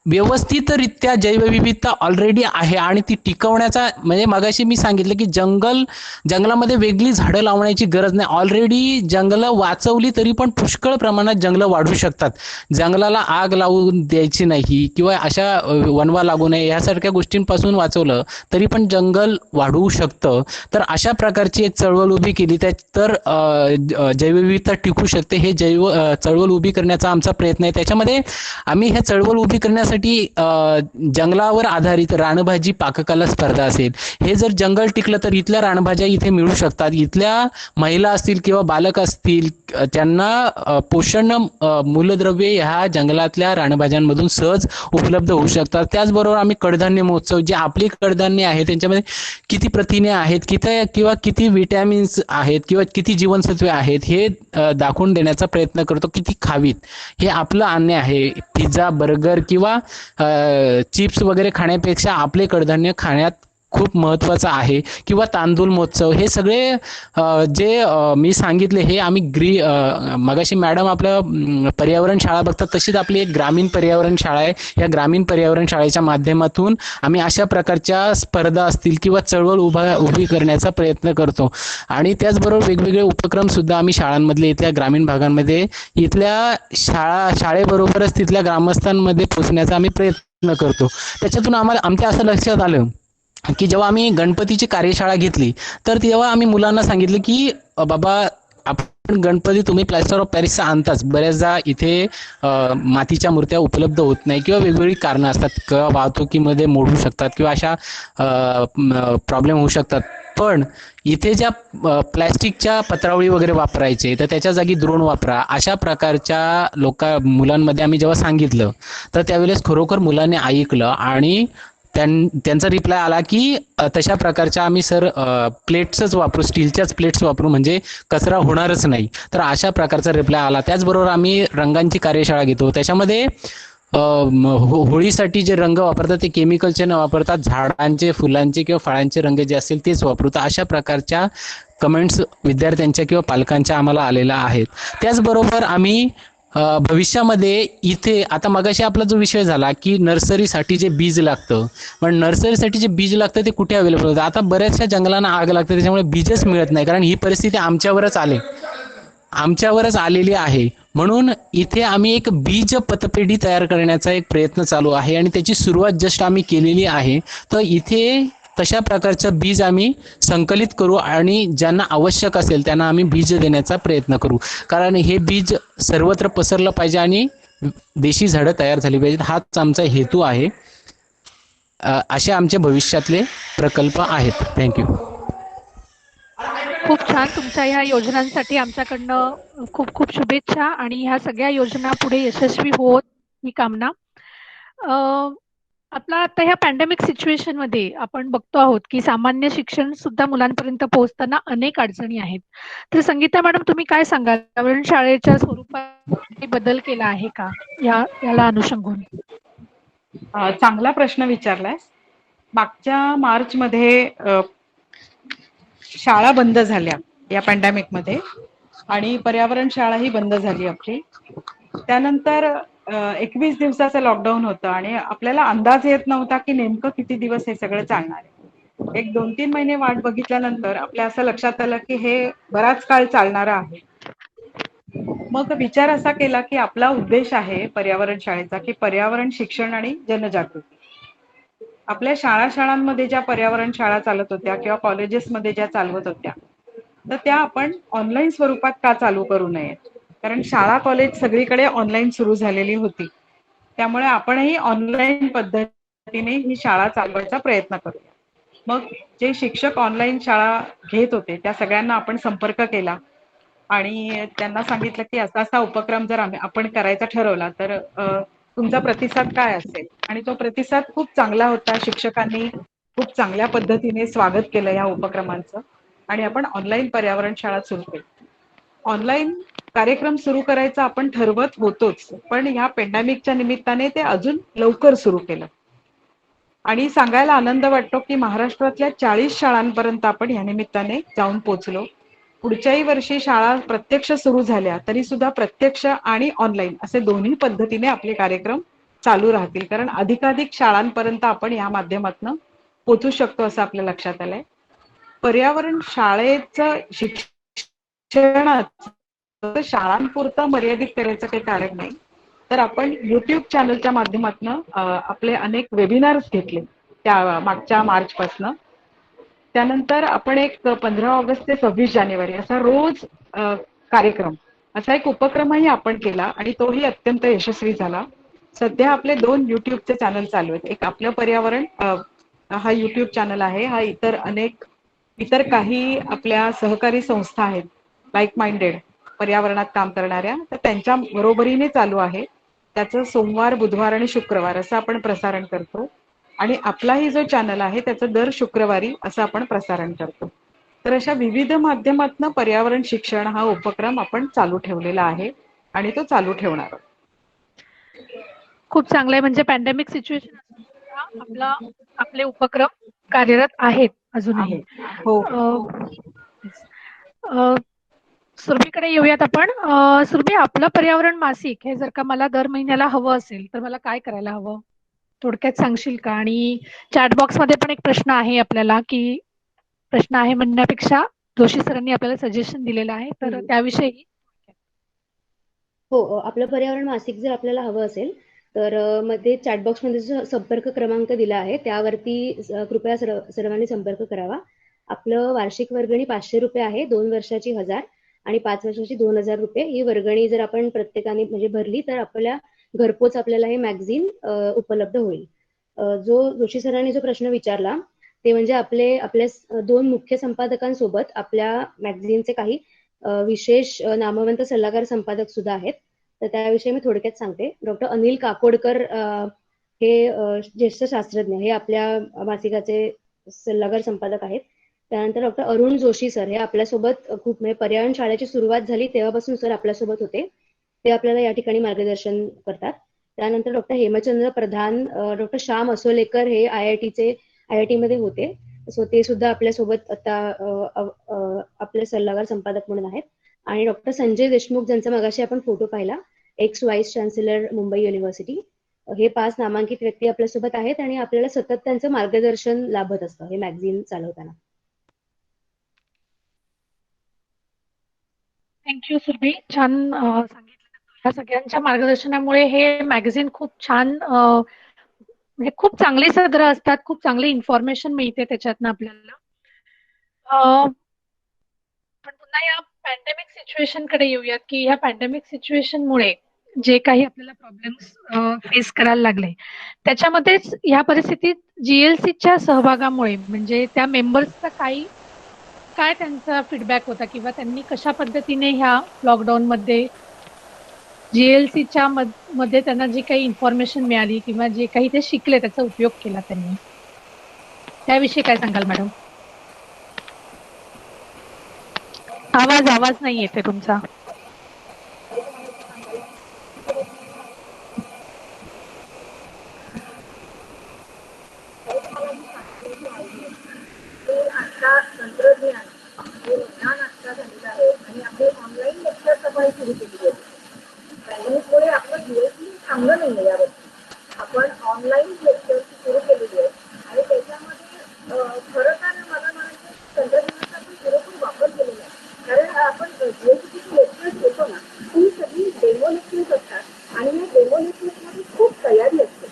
व्यवस्थितरित्या जैवविविधता ऑलरेडी आहे आणि ती टिकवण्याचा म्हणजे मगाशी मी सांगितलं की जंगलामध्ये वेगळी झाडं लावण्याची गरज नाही. ऑलरेडी जंगलं वाचवली तरी पण पुष्कळ प्रमाणात जंगलं वाढू शकतात. जंगलाला आग लावून द्यायची नाही किंवा अशा वणवा लागू नये यासारख्या गोष्टींपासून वाचवलं तरी पण जंगल वाढवू शकतं. तर अशा प्रकारची एक चळवळ उभी केली तर जैवविविधता टिकू शकते. हे चळवळ उभी करण्याचा आमचा प्रयत्न आहे. त्याच्यामध्ये आम्ही ह्या चळवळ उभी करण्यासाठी जंगलावर आधारित रानभाजी पाककला स्पर्धा असेल. हे जर जंगल टिकलं तर इथल्या रानभाज्या इथे मिळू शकतात. इथल्या महिला असतील किंवा बालक असतील त्यांना पोषण मूलद्रव्ये ह्या जंगलातल्या रानभाज्यांमधून सहज उपलब्ध होऊ शकतात. त्याचबरोबर आम्ही कडधान्य महोत्सव, जे आपली कडधान्य आहे त्यांच्यामध्ये किती प्रथिने आहेत, किती विटॅमिन्स आहेत किंवा किती जीवनसत्वे आहेत हे दाखवून देण्याचा प्रयत्न करतो. किती खावीत हे आपलं अन्य आहे. पिझ्झा, बर्गर किंवा चिप्स वगैरे खाण्यापेक्षा आपले कडधान्य खाण्यात खूप महत्त्वाचं आहे. किंवा तांदूळ महोत्सव, हे सगळे जे मी सांगितले हे आम्ही मगाशी मॅडम आपलं पर्यावरण शाळा बघतात तशीच आपली एक ग्रामीण पर्यावरण शाळा आहे. या ग्रामीण पर्यावरण शाळेच्या माध्यमातून आम्ही अशा प्रकारच्या स्पर्धा असतील किंवा चळवळ उभी करण्याचा प्रयत्न करतो. आणि त्याचबरोबर वेगवेगळे उपक्रम सुद्धा आम्ही शाळांमधले इथल्या ग्रामीण भागांमध्ये इथल्या शाळेबरोबरच तिथल्या ग्रामस्थांमध्ये पोहोचण्याचा आम्ही प्रयत्न करतो. त्याच्यातून आमच्या असं लक्षात आलं की जेव्हा आम्ही गणपतीची कार्यशाळा घेतली तर तेव्हा आम्ही मुलांना सांगितलं की बाबा आपण गणपती तुम्ही प्लॅस्टर ऑफ पॅरिसचा आणताच, बऱ्याचदा इथे मातीच्या मूर्त्या उपलब्ध होत नाही किंवा वेगवेगळी कारणं असतात किंवा वाहतुकीमध्ये मोडू शकतात किंवा अशा प्रॉब्लेम होऊ शकतात. पण इथे ज्या प्लॅस्टिकच्या पत्रावळी वगैरे वापरायचे तर त्याच्या जागी द्रोण वापरा अशा प्रकारच्या मुलांमध्ये आम्ही जेव्हा सांगितलं तर त्यावेळेस खरोखर मुलांनी ऐकलं आणि त्यांचा रिप्लाय आला की तशा प्रकारच्या आम्ही सर प्लेट्सच वापरू, स्टीलच्याच प्लेट्स वापरू, म्हणजे कचरा होणारच नाही. तर अशा प्रकारचा रिप्लाय आला. त्याचबरोबर आम्ही रंगांची कार्यशाळा घेतो. त्याच्यामध्ये होळीसाठी जे रंग वापरतात ते केमिकलचे न वापरतात झाडांचे, फुलांचे किंवा फळांचे रंग जे असतील तेच वापरू. तर अशा प्रकारच्या कमेंट्स विद्यार्थ्यांच्या किंवा पालकांच्या आम्हाला आलेल्या आहेत. त्याचबरोबर आम्ही भविष्यामध्ये इथे आता मगाशी आपला जो विषय झाला की नर्सरीसाठी जे बीज लागतं, पण नर्सरीसाठी जे बीज लागतं ते कुठे अवेलेबल होतं. आता बऱ्याचशा जंगलांना आग लागते त्याच्यामुळे बीजच मिळत नाही, कारण ही परिस्थिती आमच्यावरच आलेली आहे. म्हणून इथे आम्ही एक बीज पतपेढी तयार करण्याचा एक प्रयत्न चालू आहे आणि त्याची सुरुवात जस्ट आम्ही केलेली आहे. तर इथे तशा प्रकारचं बीज आम्ही संकलित करू आणि ज्यांना आवश्यक असेल त्यांना आम्ही बीज देण्याचा प्रयत्न करू, कारण हे बीज सर्वत्र पसरलं पाहिजे आणि देशी झाडं तयार झाली पाहिजेत, हाच आमचा हेतू आहे. असे आमचे भविष्यातले प्रकल्प आहेत. थँक्यू. खूप छान. तुमच्या ह्या योजनांसाठी आमच्याकडनं खूप खूप शुभेच्छा आणि ह्या सगळ्या योजना पुढे यशस्वी होत ही कामना. आपला आता ह्या पॅन्डेमिक सिच्युएशन मध्ये आपण बघतो आहोत की सामान्य शिक्षण सुद्धा मुलांपर्यंत पोहोचताना अनेक अडचणी आहेत. तर संगीता मॅडम, तुम्ही काय सांगाल? पर्यावरण शाळेच्या स्वरूपात काही बदल केला आहे का याला अनुषंगून? चांगला प्रश्न विचारलाय. मागच्या मार्चमध्ये शाळा बंद झाल्या या पॅन्डेमिक मध्ये आणि पर्यावरण शाळा ही बंद झाली आपली. त्यानंतर 21 दिवसाचं लॉकडाऊन होतं आणि आपल्याला अंदाज येत नव्हता की नेमकं किती दिवस हे सगळं चालणार आहे. एक 2-3 महिने वाट बघितल्यानंतर आपल्या असं लक्षात आलं की हे बराच काळ चालणारं आहे. मग विचार असा केला की आपला उद्देश आहे पर्यावरण शाळेचा की पर्यावरण शिक्षण आणि जनजागृती. आपल्या शाळांमध्ये ज्या पर्यावरण शाळा चालत होत्या किंवा कॉलेजेसमध्ये ज्या चालवत होत्या तर त्या आपण ऑनलाईन स्वरूपात का चालू करू नयेत, कारण शाळा कॉलेज सगळीकडे ऑनलाईन सुरू झालेली होती. त्यामुळे आपणही ऑनलाईन पद्धतीने ही शाळा चालवायचा प्रयत्न करूया. मग जे शिक्षक ऑनलाईन शाळा घेत होते त्या सगळ्यांना आपण संपर्क केला आणि त्यांना सांगितलं की असा असा उपक्रम जर आपण करायचा ठरवला तर तुमचा प्रतिसाद काय असेल. आणि तो प्रतिसाद खूप चांगला होता. शिक्षकांनी खूप चांगल्या पद्धतीने स्वागत केलं या उपक्रमांचं आणि आपण ऑनलाईन पर्यावरण शाळा सुरू केली. ऑनलाईन कार्यक्रम सुरू करायचा आपण ठरवत होतोच, पण ह्या पॅन्डेमिकच्या निमित्ताने ते अजून लवकर सुरू केलं आणि सांगायला आनंद वाटतो की महाराष्ट्रातल्या 40 शाळांपर्यंत आपण या निमित्ताने जाऊन पोहोचलो. पुढच्याही वर्षी शाळा प्रत्यक्ष सुरू झाल्या तरी सुद्धा प्रत्यक्ष आणि ऑनलाईन असे दोन्ही पद्धतीने आपले कार्यक्रम चालू राहतील, कारण अधिकाधिक शाळांपर्यंत आपण या माध्यमातून पोहोचू शकतो असं आपल्या लक्षात आलंय. पर्यावरण शाळेचं शिक्षण शाळांपुरतं मर्यादित करायचं काही कारण नाही, तर आपण युट्यूब चॅनलच्या माध्यमातून आपले अनेक वेबिनार्स घेतले त्या मागच्या मार्चपासनं. त्यानंतर आपण एक 15 ऑगस्ट ते 26 जानेवारी असा रोज कार्यक्रम असा एक उपक्रमही आपण केला आणि तोही अत्यंत यशस्वी झाला. सध्या आपले 2 युट्यूबचे चॅनल चालू आहेत. एक आपलं पर्यावरण हा युट्यूब चॅनल आहे. हा इतर काही आपल्या सहकारी संस्था आहेत लाईक माइंडेड पर्यावरणात काम करणाऱ्या, तर त्यांच्या बरोबरीने चालू आहे. त्याचं सोमवार, बुधवार आणि शुक्रवार असं आपण प्रसारण करतो आणि आपलाही जो चॅनल आहे त्याचं दर शुक्रवारी असं आपण प्रसारण करतो. तर अशा विविध माध्यमातून पर्यावरण शिक्षण हा उपक्रम आपण चालू ठेवलेला आहे आणि तो चालू ठेवणार. खूप चांगलं आहे. म्हणजे पॅन्डेमिक सिच्युएशन आपले उपक्रम कार्यरत आहेत अजूनही. हो. सुरभीकडे येऊयात आपण. सुरभी, आपलं पर्यावरण मासिक हे जर का मला दर महिन्याला हवं असेल तर मला काय करायला हवं, थोडक्यात सांगशील का? आणि चॅट बॉक्स मध्ये पण एक प्रश्न आहे आपल्याला, की प्रश्न आहे म्हणण्यापेक्षा जोशी सरांनी आपल्याला सजेशन दिलेलं आहे, तर त्याविषयी. हो, आपलं पर्यावरण मासिक जर आपल्याला हवं असेल तर मध्ये चॅटबॉक्समध्ये जो संपर्क क्रमांक दिला आहे त्यावरती कृपया सर्वांनी संपर्क करावा. आपलं वार्षिक वर्गणी 500 रुपये आहे, 2 वर्षाची 1000 आणि 5 वर्षाची 2000 रुपये. ही वर्गणी जर आपण प्रत्येकाने म्हणजे भरली तर आपल्या घरपोच आपल्याला हे मॅगझिन उपलब्ध होईल. जो जोशी सरांनी जो प्रश्न विचारला ते म्हणजे आपल्या 2 मुख्य संपादकांसोबत आपल्या मॅगझिनचे काही विशेष नामवंत सल्लागार संपादक सुद्धा आहेत. तर त्याविषयी मी थोडक्यात सांगते. डॉक्टर अनिल काकोडकर हे ज्येष्ठ शास्त्रज्ञ हे आपल्या मासिकाचे सल्लागार संपादक आहेत. त्यानंतर डॉक्टर अरुण जोशी सर हे आपल्यासोबत खूप म्हणजे पर्यावरण शाळेची सुरुवात झाली तेव्हापासून सर आपल्यासोबत होते. ते आपल्याला या ठिकाणी मार्गदर्शन करतात. त्यानंतर डॉक्टर हेमचंद्र प्रधान, डॉक्टर श्याम असोलेकर हे IIT मध्ये होते. सो ते सुद्धा आपल्यासोबत आता आपले सल्लागार संपादक म्हणून आहेत. आणि डॉक्टर संजय देशमुख ज्यांचा मगाशी आपण फोटो पाहिला, ex vice chancellor Mumbai university, हे 5 नामांकित व्यक्ती आपल्यासोबत आहेत आणि आपल्याला सतत त्यांचं मार्गदर्शन लाभत असतं हे मॅगझिन चालवताना. थँक्यू सुरभी, छान सांगितलं. ह्या सगळ्यांच्या मार्गदर्शनामुळे हे मॅगझिन खूप छान म्हणजे खूप चांगले सदर असतात, खूप चांगली इन्फॉर्मेशन मिळते त्याच्यातनं आपल्याला. पण पुन्हा या पॅन्डेमिक सिच्युएशन कडे येऊयात की ह्या पॅन्डेमिक सिच्युएशनमुळे जे काही आपल्याला प्रॉब्लेम्स फेस करायला लागले त्याच्यामध्येच ह्या परिस्थितीत GLCच्या सहभागामुळे म्हणजे त्या मेंबर्सचा काय त्यांचा फीडबॅक होता किंवा त्यांनी कशा पद्धतीने ह्या लॉकडाऊन मध्ये GLCच्या मध्ये त्यांना जी काही इन्फॉर्मेशन मिळाली किंवा जे काही ते शिकले त्याचा उपयोग केला त्यांनी, त्याविषयी काय सांगाल मॅडम? आवाज नाही येते तुमचा. ते आता तंत्रज्ञान हे विज्ञान आता झालेलं आहे आणि आपले ऑनलाईन लेक्चर्स आपण सुरू केली आहे. पॅन्डेमिकमुळे आपलं GLC थांबलं नाही यावर. आपण ऑनलाईन लेक्चर्स सुरू केलेली आहे आणि त्याच्यामध्ये खरं तर मला म्हणायचं तंत्रज्ञानाचा आपण पुरेपूर वापर केलेला आहे. कारण आपण GLCचे लेक्चर्स घेतो ना, ती सगळी डेमो लेक्चर्स असतात आणि या डेमो लेक्चर्समध्ये खूप तयारी असते.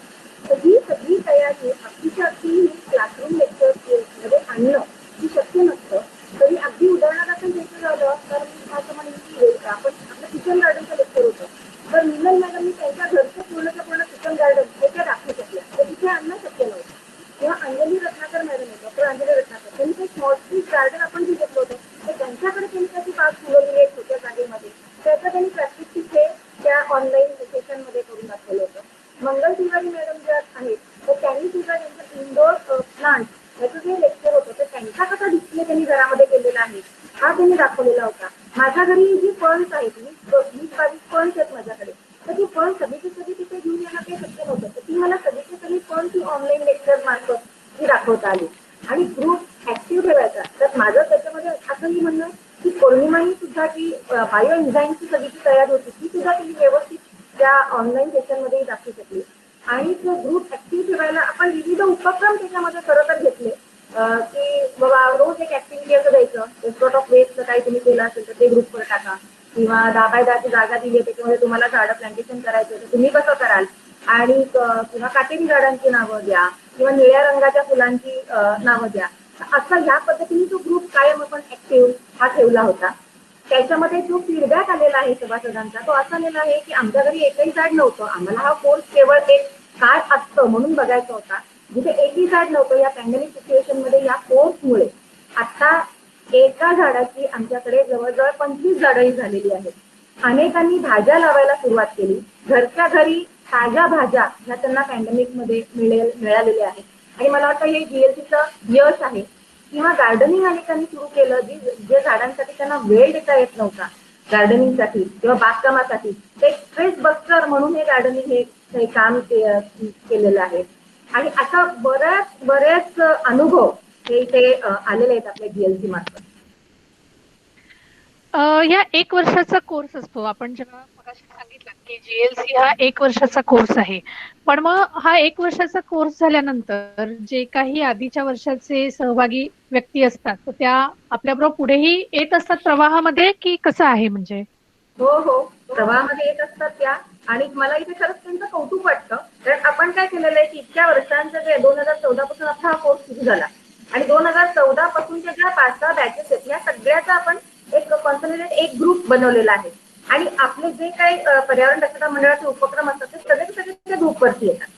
तर ही सगळी तयारी अगदी क्लासरूम लेक्चर्समध्ये आणणं ही शक्य नसतं. तरी अगदी उदाहरणार्थ आपण घ्यायचं झालं तर मी असं म्हणेन की आपण आपलं किचन गार्डनचं लेक्चर होतं. तर मिनल मॅडमनी त्यांच्या घरचं पूर्ण किचन गार्डन त्याच्या दाखवू शकल्या, तर तिथे आणणं शक्य नव्हतं. किंवा अंजली रत्नाकर मॅडम आहे, डॉक्टर अंजली रत्नाकर, त्यांनी ते स्मॉल स्ट्रीट गार्डन आपण जे घेतलं होतं तर त्यांच्याकडे त्यांनी त्याची बाग फुलवलेली आहे छोट्या जागेमध्ये. त्याचं त्यांनी प्रॅक्टिस तिथे त्या ऑनलाईन सेशनमध्ये करून दाखवलं होतं. मंगल तिवारी मॅडम ज्या आहेत तर त्यांनी सुद्धा त्यांचं इंडोर प्लांट याचं जे लेक्चर होतं तर त्यांचा कसा डिस्प्ले त्यांनी घरामध्ये केलेला आहे हा त्यांनी दाखवलेला होता. माझ्या घरी जी फर्न्स आहेत 20-22 फर्न्स आहेत माझ्याकडे, तर ती फर्न्स सगळीची सगळी तिथे घेऊन येणं काही शक्य नव्हतं. तर ती मला सगळीची सगळी फर्न्स ही ऑनलाईन लेक्चर मार्फत ती दाखवता आली आणि ग्रुप ऍक्टिव्ह ठेवायचा. तर माझं त्याच्यामध्ये असंही म्हणणं की पौर्णिमाही सुद्धा ती बायो एन्झाईमची सगळीची तयारी होती ती सुद्धा तिने व्यवस्थित त्या ऑनलाईन सेशनमध्ये दाखवू शकली. आणि तो ग्रुप ऍक्टिव्ह ठेवायला आपण विविध उपक्रम त्याच्यामध्ये खरं तर घेतले की बाबा रोज एक ऍक्टिव्हिटी असं द्यायचं. एक्सपर्ट ऑफ वेस्ट काही तुम्ही केलं असेल तर ते ग्रुपवर टाका किंवा 10x10ची जागा दिली आहे त्याच्यामध्ये तुम्हाला झाडं प्लांटेशन करायचं तर तुम्ही कसं कराल आणि किंवा काटेरी झाडांची नावं द्या किंवा निळ्या रंगाच्या फुलांची नावं द्या. असं ह्या पद्धतीने तो ग्रुप कायम आपण ऍक्टिव्ह हा ठेवला होता. त्याच्यामध्ये जो फीडबॅक आलेला आहे सभासदांचा तो असा आलेला आहे की आमच्या घरी एकही झाड नव्हतं, आम्हाला हा कोर्स केवळ एक काय असतं म्हणून बघायचा होता. जिथे एकही झाड नव्हतं या पॅन्डेमिक सिच्युएशन मध्ये या कोर्समुळे आता एका झाडाची आमच्याकडे जवळजवळ 25 झाडंही झालेली आहेत. अनेकांनी भाज्या लावायला सुरुवात केली. घरच्या घरी ताज्या भाज्या ह्या त्यांना पॅन्डेमिक मध्ये मिळालेल्या आहेत आणि मला वाटतं हे GLCचं यश आहे. किंवा गार्डनिंग अनेकांनी सुरू केलं जे झाडांसाठी त्यांना वेळ देता येत नव्हता गार्डनिंगसाठी किंवा बागकामासाठी, ते स्ट्रेस बस्टर म्हणून हे गार्डनिंग हे काम केलेलं आहे. आणि असा बरेच अनुभव हे इथे आलेले आहेत आपल्या GLC मार्फत. या 1 वर्षाचा कोर्स असतो. आपण जेव्हा मगाशी सांगितलं की GLC हा 1 वर्षाचा कोर्स आहे, पण मग हा 1 वर्षाचा कोर्स झाल्यानंतर जे काही आधीच्या वर्षाचे सहभागी व्यक्ती असतात तर त्या आपल्याबरोबर पुढेही येत असतात प्रवाहामध्ये की कसं आहे म्हणजे? हो, प्रवाहामध्ये येत असतात त्या. आणि मला इथे खरंच त्यांचं कौतुक वाटतं. कारण आपण काय केलेलं आहे की इतक्या वर्षांचं जे 2014 पासून आता हा कोर्स सुरू झाला आणि 2014 पासूनच्या ज्या 5-6 बॅचेस आहेत या सगळ्याचा आपण एक कॉन्सन्ट्रेटेड एक ग्रुप बनवलेला आहे. आणि आपले जे काही पर्यावरण दक्षता मंडळाचे उपक्रम असतात ते सगळे त्या ग्रुपवरती येतात.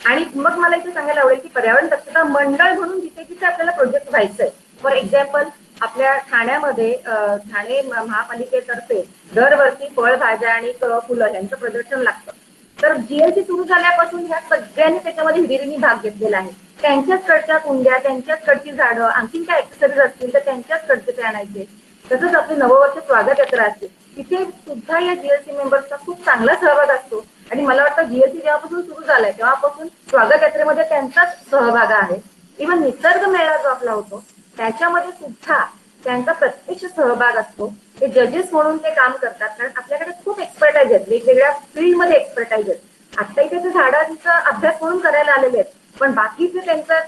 आणि मग मला इथे सांगायला आवडेल की पर्यावरण दक्षता मंडळ म्हणून जिथे जिथे आपल्याला प्रोजेक्ट व्हायचंय, फॉर एक्झाम्पल आपल्या ठाण्यामध्ये ठाणे महापालिकेतर्फे दरवर्षी फळभाज्या आणि फुलं यांचं प्रदर्शन लागतं. तर जीएलसी सुरू झाल्यापासून ह्या सगळ्यांनी त्याच्यामध्ये हिरिरीने भाग घेतलेला आहे. त्यांच्याचकडच्या कुंड्या, त्यांच्याचकडची झाडं, आणखीन काय ऍक्सेसरीज असतील तर त्यांच्याचकडचे ते आणायचे. तसंच आपली नववर्ष स्वागत यात्रा असते, तिथे सुद्धा या जीएलसी मेंबर्सचा खूप चांगला सहभाग असतो. आणि मला वाटतं जीएलसी जेव्हापासून सुरू झालाय तेव्हापासून स्वागत यात्रेमध्ये त्यांचाच सहभाग आहे. इव्हन निसर्ग मेळा जो आपला होतो त्याच्यामध्ये सुद्धा त्यांचा प्रत्यक्ष सहभाग असतो. ते जजेस म्हणून ते काम करतात, कारण आपल्याकडे खूप एक्सपर्टाईज आहेत, वेगवेगळ्या फील्डमध्ये एक्सपर्टाईज आहेत. आता इथे ते झाडांचा अभ्यास म्हणून करायला आलेले आहेत, पण बाकीचे त्यांचा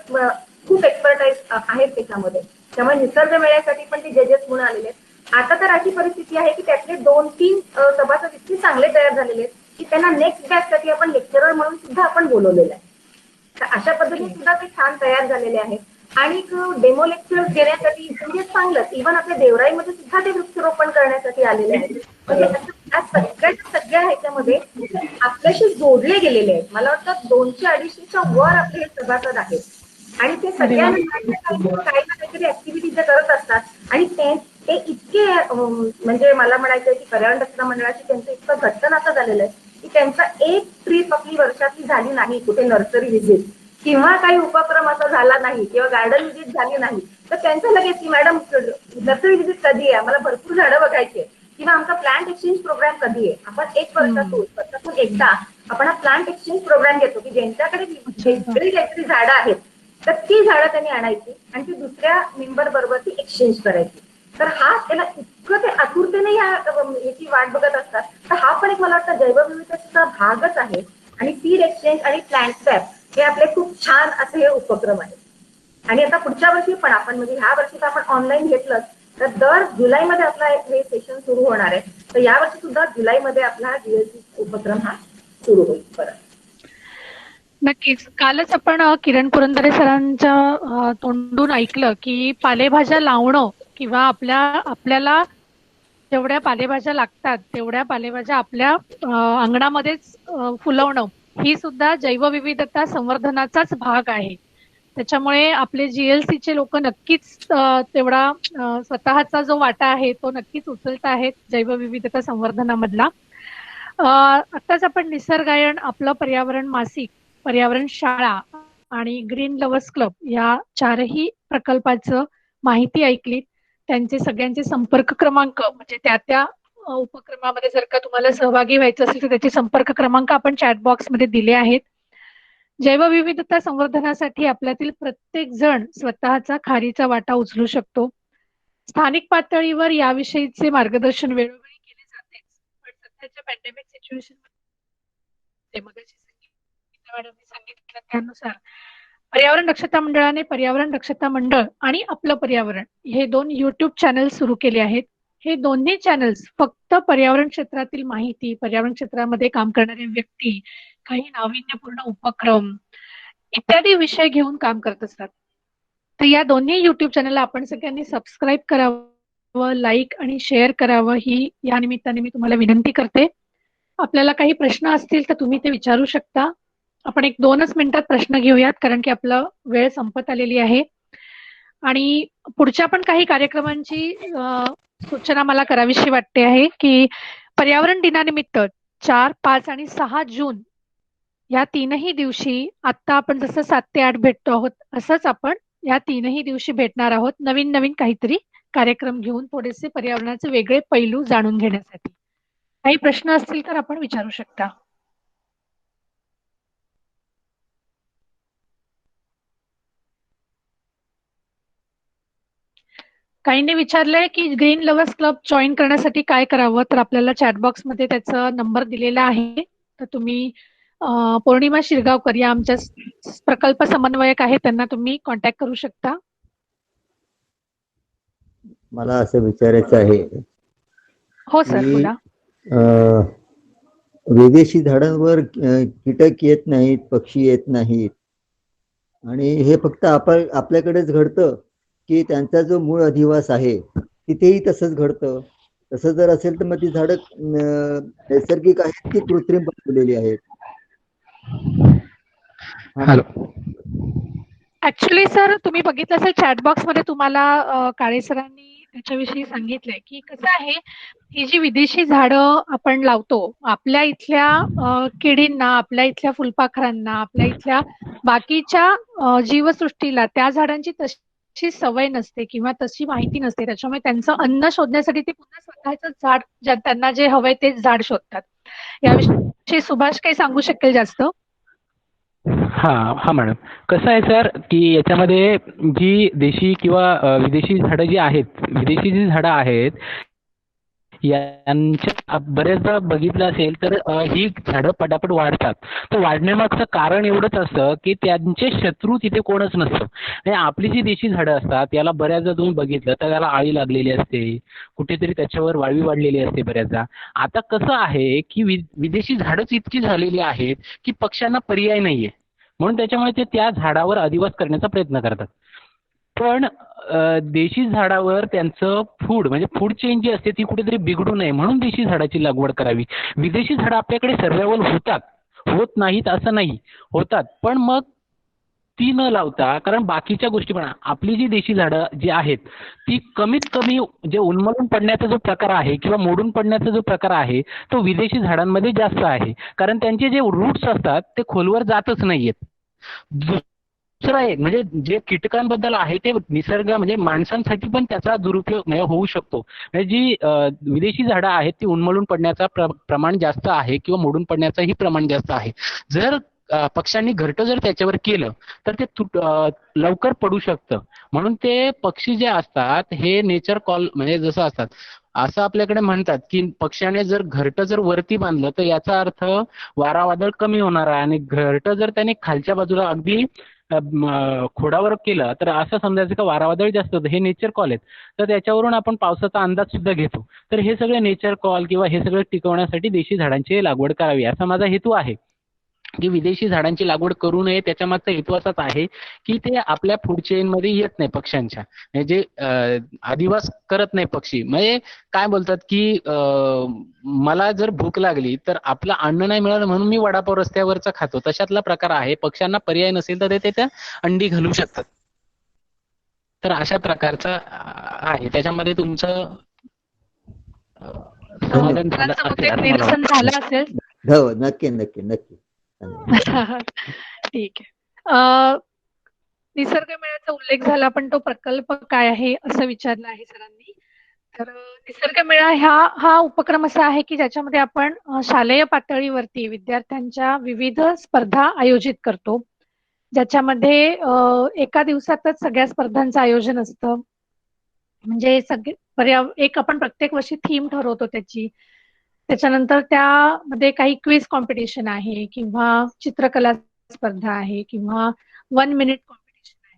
खूप एक्सपर्टाईज आहेत त्याच्यामध्ये. त्यामुळे निसर्ग मेळ्यासाठी पण ते जजेस म्हणून आलेले आहेत. आता तर अशी परिस्थिती आहे की त्यातले 2-3 सभासद इतके चांगले तयार झालेले आहेत की त्यांना नेक्स्ट बॅच साठी आपण लेक्चरर म्हणून सुद्धा आपण बोलवलेलं आहे. तर अशा पद्धतीने सुद्धा ते छान तयार झालेले आहेत. आणि डेमो लेक्चर देण्यासाठी म्हणजे चांगलंच, इव्हन आपल्या देवराईमध्ये सुद्धा ते वृक्षारोपण करण्यासाठी आलेले आहेत. म्हणजे सगळ्या ह्याच्यामध्ये आपल्याशी जोडले गेलेले आहेत. मला वाटतं 200-250च्या वर आपले हे सभासद आहेत. आणि ते सगळ्यांना काही ना काहीतरी ऍक्टिव्हिटी जे करत असतात. आणि ते इतके म्हणजे मला म्हणायचं आहे की पर्यावरण रक्षण मंडळाशी त्यांचं इतकं घट्ट नातं झालेलं आहे की त्यांचा एक ट्रिप आपली वर्षातली झाली नाही, कुठे नर्सरी व्हिजिट किंवा काही उपक्रम असा झाला नाही किंवा गार्डन व्हिजिट झाली नाही, तर त्यांचं लगेच की मॅडम नर्सरी व्हिजिट कधी आहे, आम्हाला भरपूर झाडं बघायची आहे, किंवा आमचा प्लांट एक्सचेंज प्रोग्राम कधी आहे. आपण वर्षातून एकदा आपण हा प्लांट एक्सचेंज प्रोग्राम घेतो की ज्यांच्याकडे वेगळी काहीतरी झाडं आहेत तर ती झाडं त्यांनी आणायची आणि ती दुसऱ्या मेंबर बरोबर ती एक्सचेंज करायची. तर हा त्याला इतकं ते आतुरतेने याची वाट बघत असतात. तर हा पण एक मला वाटतं जैवविविधतेचा भागच आहे. आणि सीड एक्सचेंज आणि प्लांट स्वॅप हे आपले खूप छान असे हे उपक्रम आहेत. आणि आता पुढच्या वर्षी पण आपण म्हणजे ह्या वर्षी तर आपण ऑनलाईन घेतलं तर दर जुलैमध्ये आपला हे सेशन सुरू होणार आहे. तर यावर्षी सुद्धा जुलैमध्ये आपला जीएलसी उपक्रम हा सुरू होईल परत. नक्कीच. कालच आपण किरण पुरंदरे सरांच्या तोंडून ऐकलं की पालेभाज्या लावणं किंवा आपल्याला जेवढ्या पालेभाज्या लागतात तेवढ्या पालेभाज्या आपल्या अंगणामध्येच फुलवणं ही सुद्धा जैवविविधता संवर्धनाचाच भाग आहे. त्याच्यामुळे आपले जीएलसीचे लोक नक्कीच तेवढा स्वतःचा जो वाटा आहे तो नक्कीच उचलत आहेत जैवविविधता संवर्धनामधला. आताच आपण निसर्गायन, आपलं पर्यावरण मासिक, पर्यावरण शाळा आणि ग्रीन लव्हर्स क्लब या 4ही प्रकल्पाचं माहिती ऐकली. त्यांचे सगळ्यांचे संपर्क क्रमांक म्हणजे त्या उपक्रमामध्ये जर का तुम्हाला सहभागी व्हायचं असेल तर त्याचे संपर्क क्रमांक आपण चॅट बॉक्स मध्ये दिले आहेत. जैवविविधता संवर्धनासाठी आपल्यातील प्रत्येक जण स्वतःचा खारीचा वाटा उचलू शकतो. स्थानिक पातळीवर याविषयीचे मार्गदर्शन वेळोवेळी केले जातेच, पण सध्याच्या पॅन्डेमिक सिच्युएशन मध्ये सांगितलं त्यानुसार पर्यावरण दक्षता मंडळाने पर्यावरण दक्षता मंडळ आणि आपलं पर्यावरण हे 2 युट्यूब चॅनल सुरू केले आहेत. हे दोन्ही चॅनल्स फक्त पर्यावरण क्षेत्रातील माहिती, पर्यावरण क्षेत्रामध्ये काम करणारे व्यक्ती, काही नाविन्यपूर्ण उपक्रम इत्यादी विषय घेऊन काम करत असतात. तर या दोन्ही युट्यूब चॅनलला आपण सगळ्यांनी सबस्क्राईब करावं, लाईक आणि शेअर करावं ही या निमित्ताने मी तुम्हाला विनंती करते. आपल्याला काही प्रश्न असतील तर तुम्ही ते विचारू शकता. आपण 1-2च मिनिटात प्रश्न घेऊयात कारण की आपला वेळ संपत आलेली आहे. आणि पुढच्या पण काही कार्यक्रमांची सूचना मला करावीशी वाटते आहे की पर्यावरण दिनानिमित्त 4, 5 आणि 6 जून या 3ही दिवशी आता आपण जसं 7 ते 8 भेटतो आहोत असंच आपण या 3ही दिवशी भेटणार आहोत नवीन नवीन काहीतरी कार्यक्रम घेऊन थोडेसे पर्यावरणाचे वेगळे पैलू जाणून घेण्यासाठी. काही प्रश्न असतील तर आपण विचारू शकता. काहींनी विचारलंय की ग्रीन लव्हर्स क्लब जॉईन करण्यासाठी काय करावं, तर आपल्याला चॅटबॉक्स मध्ये त्याचा नंबर दिलेला आहे. तर तुम्ही पौर्णिमा शिरगावकर या आमच्या प्रकल्प समन्वयक आहेत त्यांना तुम्ही कॉन्टॅक्ट करू शकता. मला असं विचारायचं आहे. हो सर बोला. विदेशी झाडांवर कीटक येत नाहीत, पक्षी येत नाहीत आणि हे फक्त आपल्याकडेच घडतं की त्यांचा जो मूळ अधिवास आहे तिथेही तसंच घडतं? तसं जर असेल तर मग ती झाडं नैसर्गिक आहेत की कृत्रिम बनवलेली आहेत? हॅलो. ऍक्च्युली सर तुम्ही बघितलं असेल चॅटबॉक्समध्ये तुम्हाला काळे सरांनी त्याच्याविषयी सांगितलंय की कसं आहे, ही जी विदेशी झाडं आपण लावतो आपल्या इथल्या किडींना, आपल्या इथल्या फुलपाखरांना, आपल्या इथल्या बाकीच्या जीवसृष्टीला त्या झाडांची तशी सवय नसते किंवा तशी माहिती नसते. त्याच्यामुळे त्यांचं अन्न शोधण्यासाठी ते पुन्हा स्वतःच झाड त्यांना जे हवंय तेच झाड शोधतात. याविषयी सुभाष काही सांगू शकेल जास्त? हा मॅडम, कसं आहे सर की याच्यामध्ये जी देशी किंवा विदेशी झाडं जी आहेत, विदेशी जी झाडं आहेत यांच्या बरेचदा बघितलं असेल तर ही झाडं पटापट वाढतात. तर वाढण्यामागचं कारण एवढंच असतं की त्यांचे शत्रू तिथे कोणच नसतं. आणि आपली जी देशी झाडं असतात याला बऱ्याचदा तुम्ही बघितलं तर त्याला आळी लागलेली असते, कुठेतरी त्याच्यावर वाळवी वाढलेली असते बऱ्याचदा. आता कसं आहे की विदेशी झाडंच इतकी झालेली आहेत की पक्ष्यांना पर्याय नाहीये, म्हणून त्याच्यामुळे ते त्या झाडावर अधिवास करण्याचा प्रयत्न करतात. पण देशी झाडावर त्यांचं फूड म्हणजे फूड चेन जी असते ती कुठेतरी बिघडू नये म्हणून देशी झाडाची लागवड करावी. विदेशी झाडं आपल्याकडे सर्वायवल होतात, होत नाहीत असं नाही, होतात, पण मग ती न लावता, कारण बाकीच्या गोष्टी पण आपली जी देशी झाडं जी आहेत ती कमीत कमी जे उन्मळून पडण्याचा जो प्रकार आहे किंवा मोडून पडण्याचा जो प्रकार आहे तो विदेशी झाडांमध्ये जास्त आहे, कारण त्यांचे जे रूट्स असतात ते खोलवर जातच नाहीयेत. दुसरा एक म्हणजे जे कीटकांबद्दल आहे ते निसर्ग म्हणजे माणसांसाठी पण त्याचा दुरुपयोग म्हणजे होऊ शकतो. म्हणजे जी विदेशी झाडं आहेत ती उन्मळून पडण्याचा प्रमाण जास्त आहे किंवा मोडून पडण्याचंही प्रमाण जास्त आहे. जर पक्ष्यांनी घरटं जर त्याच्यावर केलं तर ते लवकर पडू शकतं. म्हणून ते पक्षी जे असतात हे नेचर कॉल म्हणजे जसं असतात असं आपल्याकडे म्हणतात की पक्ष्याने जर घरटं जर वरती बांधलं तर याचा अर्थ वारा वादळ कमी होणार आहे, आणि घरटं जर त्याने खालच्या बाजूला अगदी खोडावर केलं तर असं समजायचं का वारा वादळ जास्त होतं. हे नेचर कॉल आहेत. तर त्याच्यावरून आपण पावसाचा अंदाज सुद्धा घेतो. तर हे सगळे नेचर कॉल किंवा हे सगळं टिकवण्यासाठी देशी झाडांची लागवड करावी असा माझा हेतू आहे. की विदेशी झाडांची लागवड करू नये त्याच्या मागचा हेतू असाच आहे की ते आपल्या फूड चेन मध्ये येत नाही पक्ष्यांच्या, म्हणजे अधिवास करत नाही पक्षी. म्हणजे काय बोलतात की मला जर भूक लागली तर आपलं अन्न नाही मिळालं म्हणून मी वडापाव रस्त्यावरचा खातो, तशातला प्रकार आहे. पक्ष्यांना पर्याय नसेल तर ते त्या अंडी घालू शकतात. तर अशा प्रकारचं आहे. त्याच्यामध्ये तुमचं समाधान झालं असेल असं मला निरसन वाटतं. झालं असेल. हो, नक्की नक्की नक्की. ठीक आहे. निसर्ग मेळ्याचा उल्लेख झाला पण तो प्रकल्प काय आहे असं विचारलं आहे सरांनी. तर निसर्ग मेळा हा उपक्रम असा आहे की ज्याच्यामध्ये आपण शालेय पातळीवरती विद्यार्थ्यांच्या विविध स्पर्धा आयोजित करतो, ज्याच्यामध्ये एका दिवसातच सगळ्या स्पर्धांचं आयोजन असतं. म्हणजे एक आपण प्रत्येक वर्षी थीम ठरवतो त्याची. त्याच्यानंतर त्यामध्ये काही क्विज कॉम्पिटिशन आहे किंवा चित्रकला स्पर्धा आहे किंवा 1 मिनिट कॉम्पिटिशन आहे.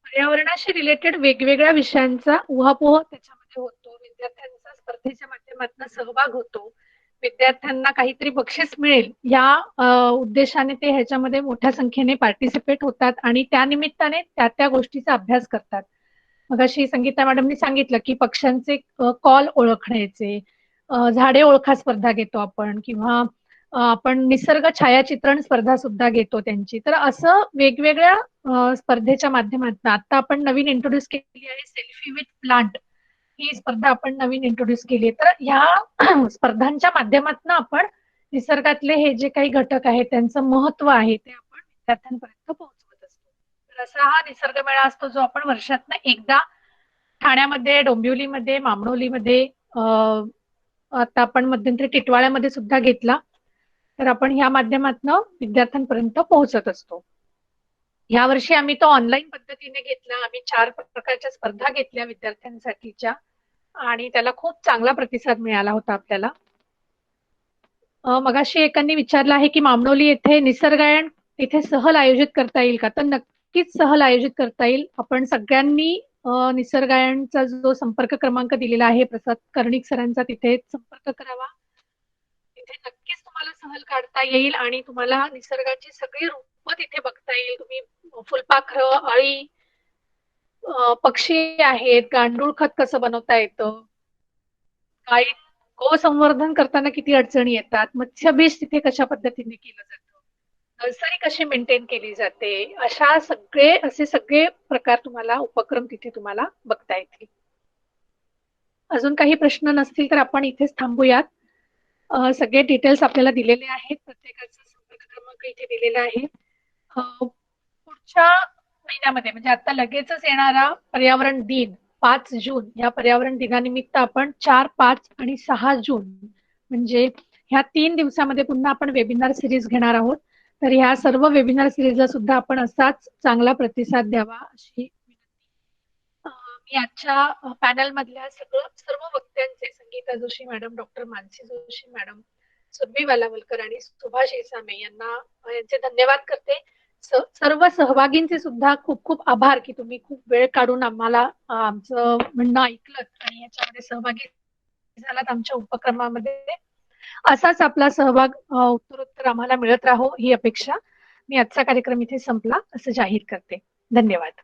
पर्यावरणाशी रिलेटेड वेगवेगळ्या विषयांचा उहापोह त्याच्यामध्ये होतो. विद्यार्थ्यांचा स्पर्धेच्या माध्यमातून सहभाग होतो. विद्यार्थ्यांना काहीतरी बक्षीस मिळेल या उद्देशाने ते ह्याच्यामध्ये मोठ्या संख्येने पार्टिसिपेट होतात आणि त्या निमित्ताने त्या गोष्टीचा अभ्यास करतात. मगाशी संगीता मॅडमनी सांगितलं की पक्ष्यांचे कॉल ओळखण्याचे, झाडे ओळखा स्पर्धा घेतो आपण किंवा आपण निसर्ग छायाचित्रण स्पर्धा सुद्धा घेतो त्यांची. तर असं वेगवेगळ्या स्पर्धेच्या माध्यमातून आता आपण नवीन इंट्रोड्यूस केली आहे सेल्फी विथ प्लांट, ही स्पर्धा आपण नवीन इंट्रोड्यूस केली आहे. तर ह्या स्पर्धांच्या माध्यमातून आपण निसर्गातले हे जे काही घटक आहेत त्यांचं महत्व आहे ते आपण विद्यार्थ्यांपर्यंत पोहोचवत असतो. तर असा हा निसर्ग मेळा असतो जो आपण वर्षातनं एकदा ठाण्यामध्ये, डोंबिवलीमध्ये, मामणोलीमध्ये, आता आपण मध्यंतरी टिटवाळ्यामध्ये सुद्धा घेतला. तर आपण ह्या माध्यमातून विद्यार्थ्यांपर्यंत पोहोचत असतो. यावर्षी आम्ही तो ऑनलाईन पद्धतीने घेतला. आम्ही 4 प्रकारच्या स्पर्धा घेतल्या विद्यार्थ्यांसाठीच्या आणि त्याला खूप चांगला प्रतिसाद मिळाला होता आपल्याला. मगाशी एकांनी विचारलं आहे की मामणोली येथे निसर्गायन इथे सहल आयोजित करता येईल का? तर नक्कीच सहल आयोजित करता येईल. आपण सगळ्यांनी निसर्गायनचा जो संपर्क क्रमांक दिलेला आहे प्रसाद कर्णिक सरांचा, तिथे संपर्क करावा. तिथे नक्कीच तुम्हाला सहल काढता येईल आणि तुम्हाला निसर्गाची सगळी रूपं तिथे बघता येईल. तुम्ही फुलपाखरं, अळी, पक्षी आहेत, गांडूळ खत कसं बनवता येतं, काही गोसंवर्धन करताना किती अडचणी येतात, मत्स्यबीज तिथे कशा पद्धतीने केलं जातं, नर्सरी कशी मेंटेन केली जाते, असे सगळे प्रकार तुम्हाला उपक्रम तिथे तुम्हाला बघता येतील. अजून काही प्रश्न नसतील तर आपण इथेच थांबूयात. सगळे डिटेल्स आपल्याला दिलेले आहेत, प्रत्येकाचा संपर्क क्रमांक इथे दिलेला आहे. पुढच्या महिन्यामध्ये म्हणजे आता लगेचच येणारा पर्यावरण दिन 5 जून, या पर्यावरण दिनानिमित्त आपण 4, 5 आणि 6 जून म्हणजे ह्या 3 दिवसामध्ये पुन्हा आपण वेबिनार सिरीज घेणार आहोत. तर ह्या सर्व वेबिनार सिरीजला सुद्धा आपण असाच चांगला प्रतिसाद द्यावा अशी मी आजच्या पॅनल मधल्या सर्व वक्त्यांचे, Sangeeta Joshi madam, doctor Mansi Joshi madam, Surabhi Walawalkar आणि सुभाष इसामे यांचे धन्यवाद करते. सर्व सहभागींचे सुद्धा खूप खूप आभार की तुम्ही खूप वेळ काढून आम्हाला आमचं म्हणणं ऐकलं आणि याच्यामध्ये सहभागी झालात आमच्या उपक्रमामध्ये. असाच आपला सहभाग उत्तरोत्तर आम्हाला मिळत राहो ही अपेक्षा. मी आजचा कार्यक्रम इथे संपला असं जाहीर करते. धन्यवाद.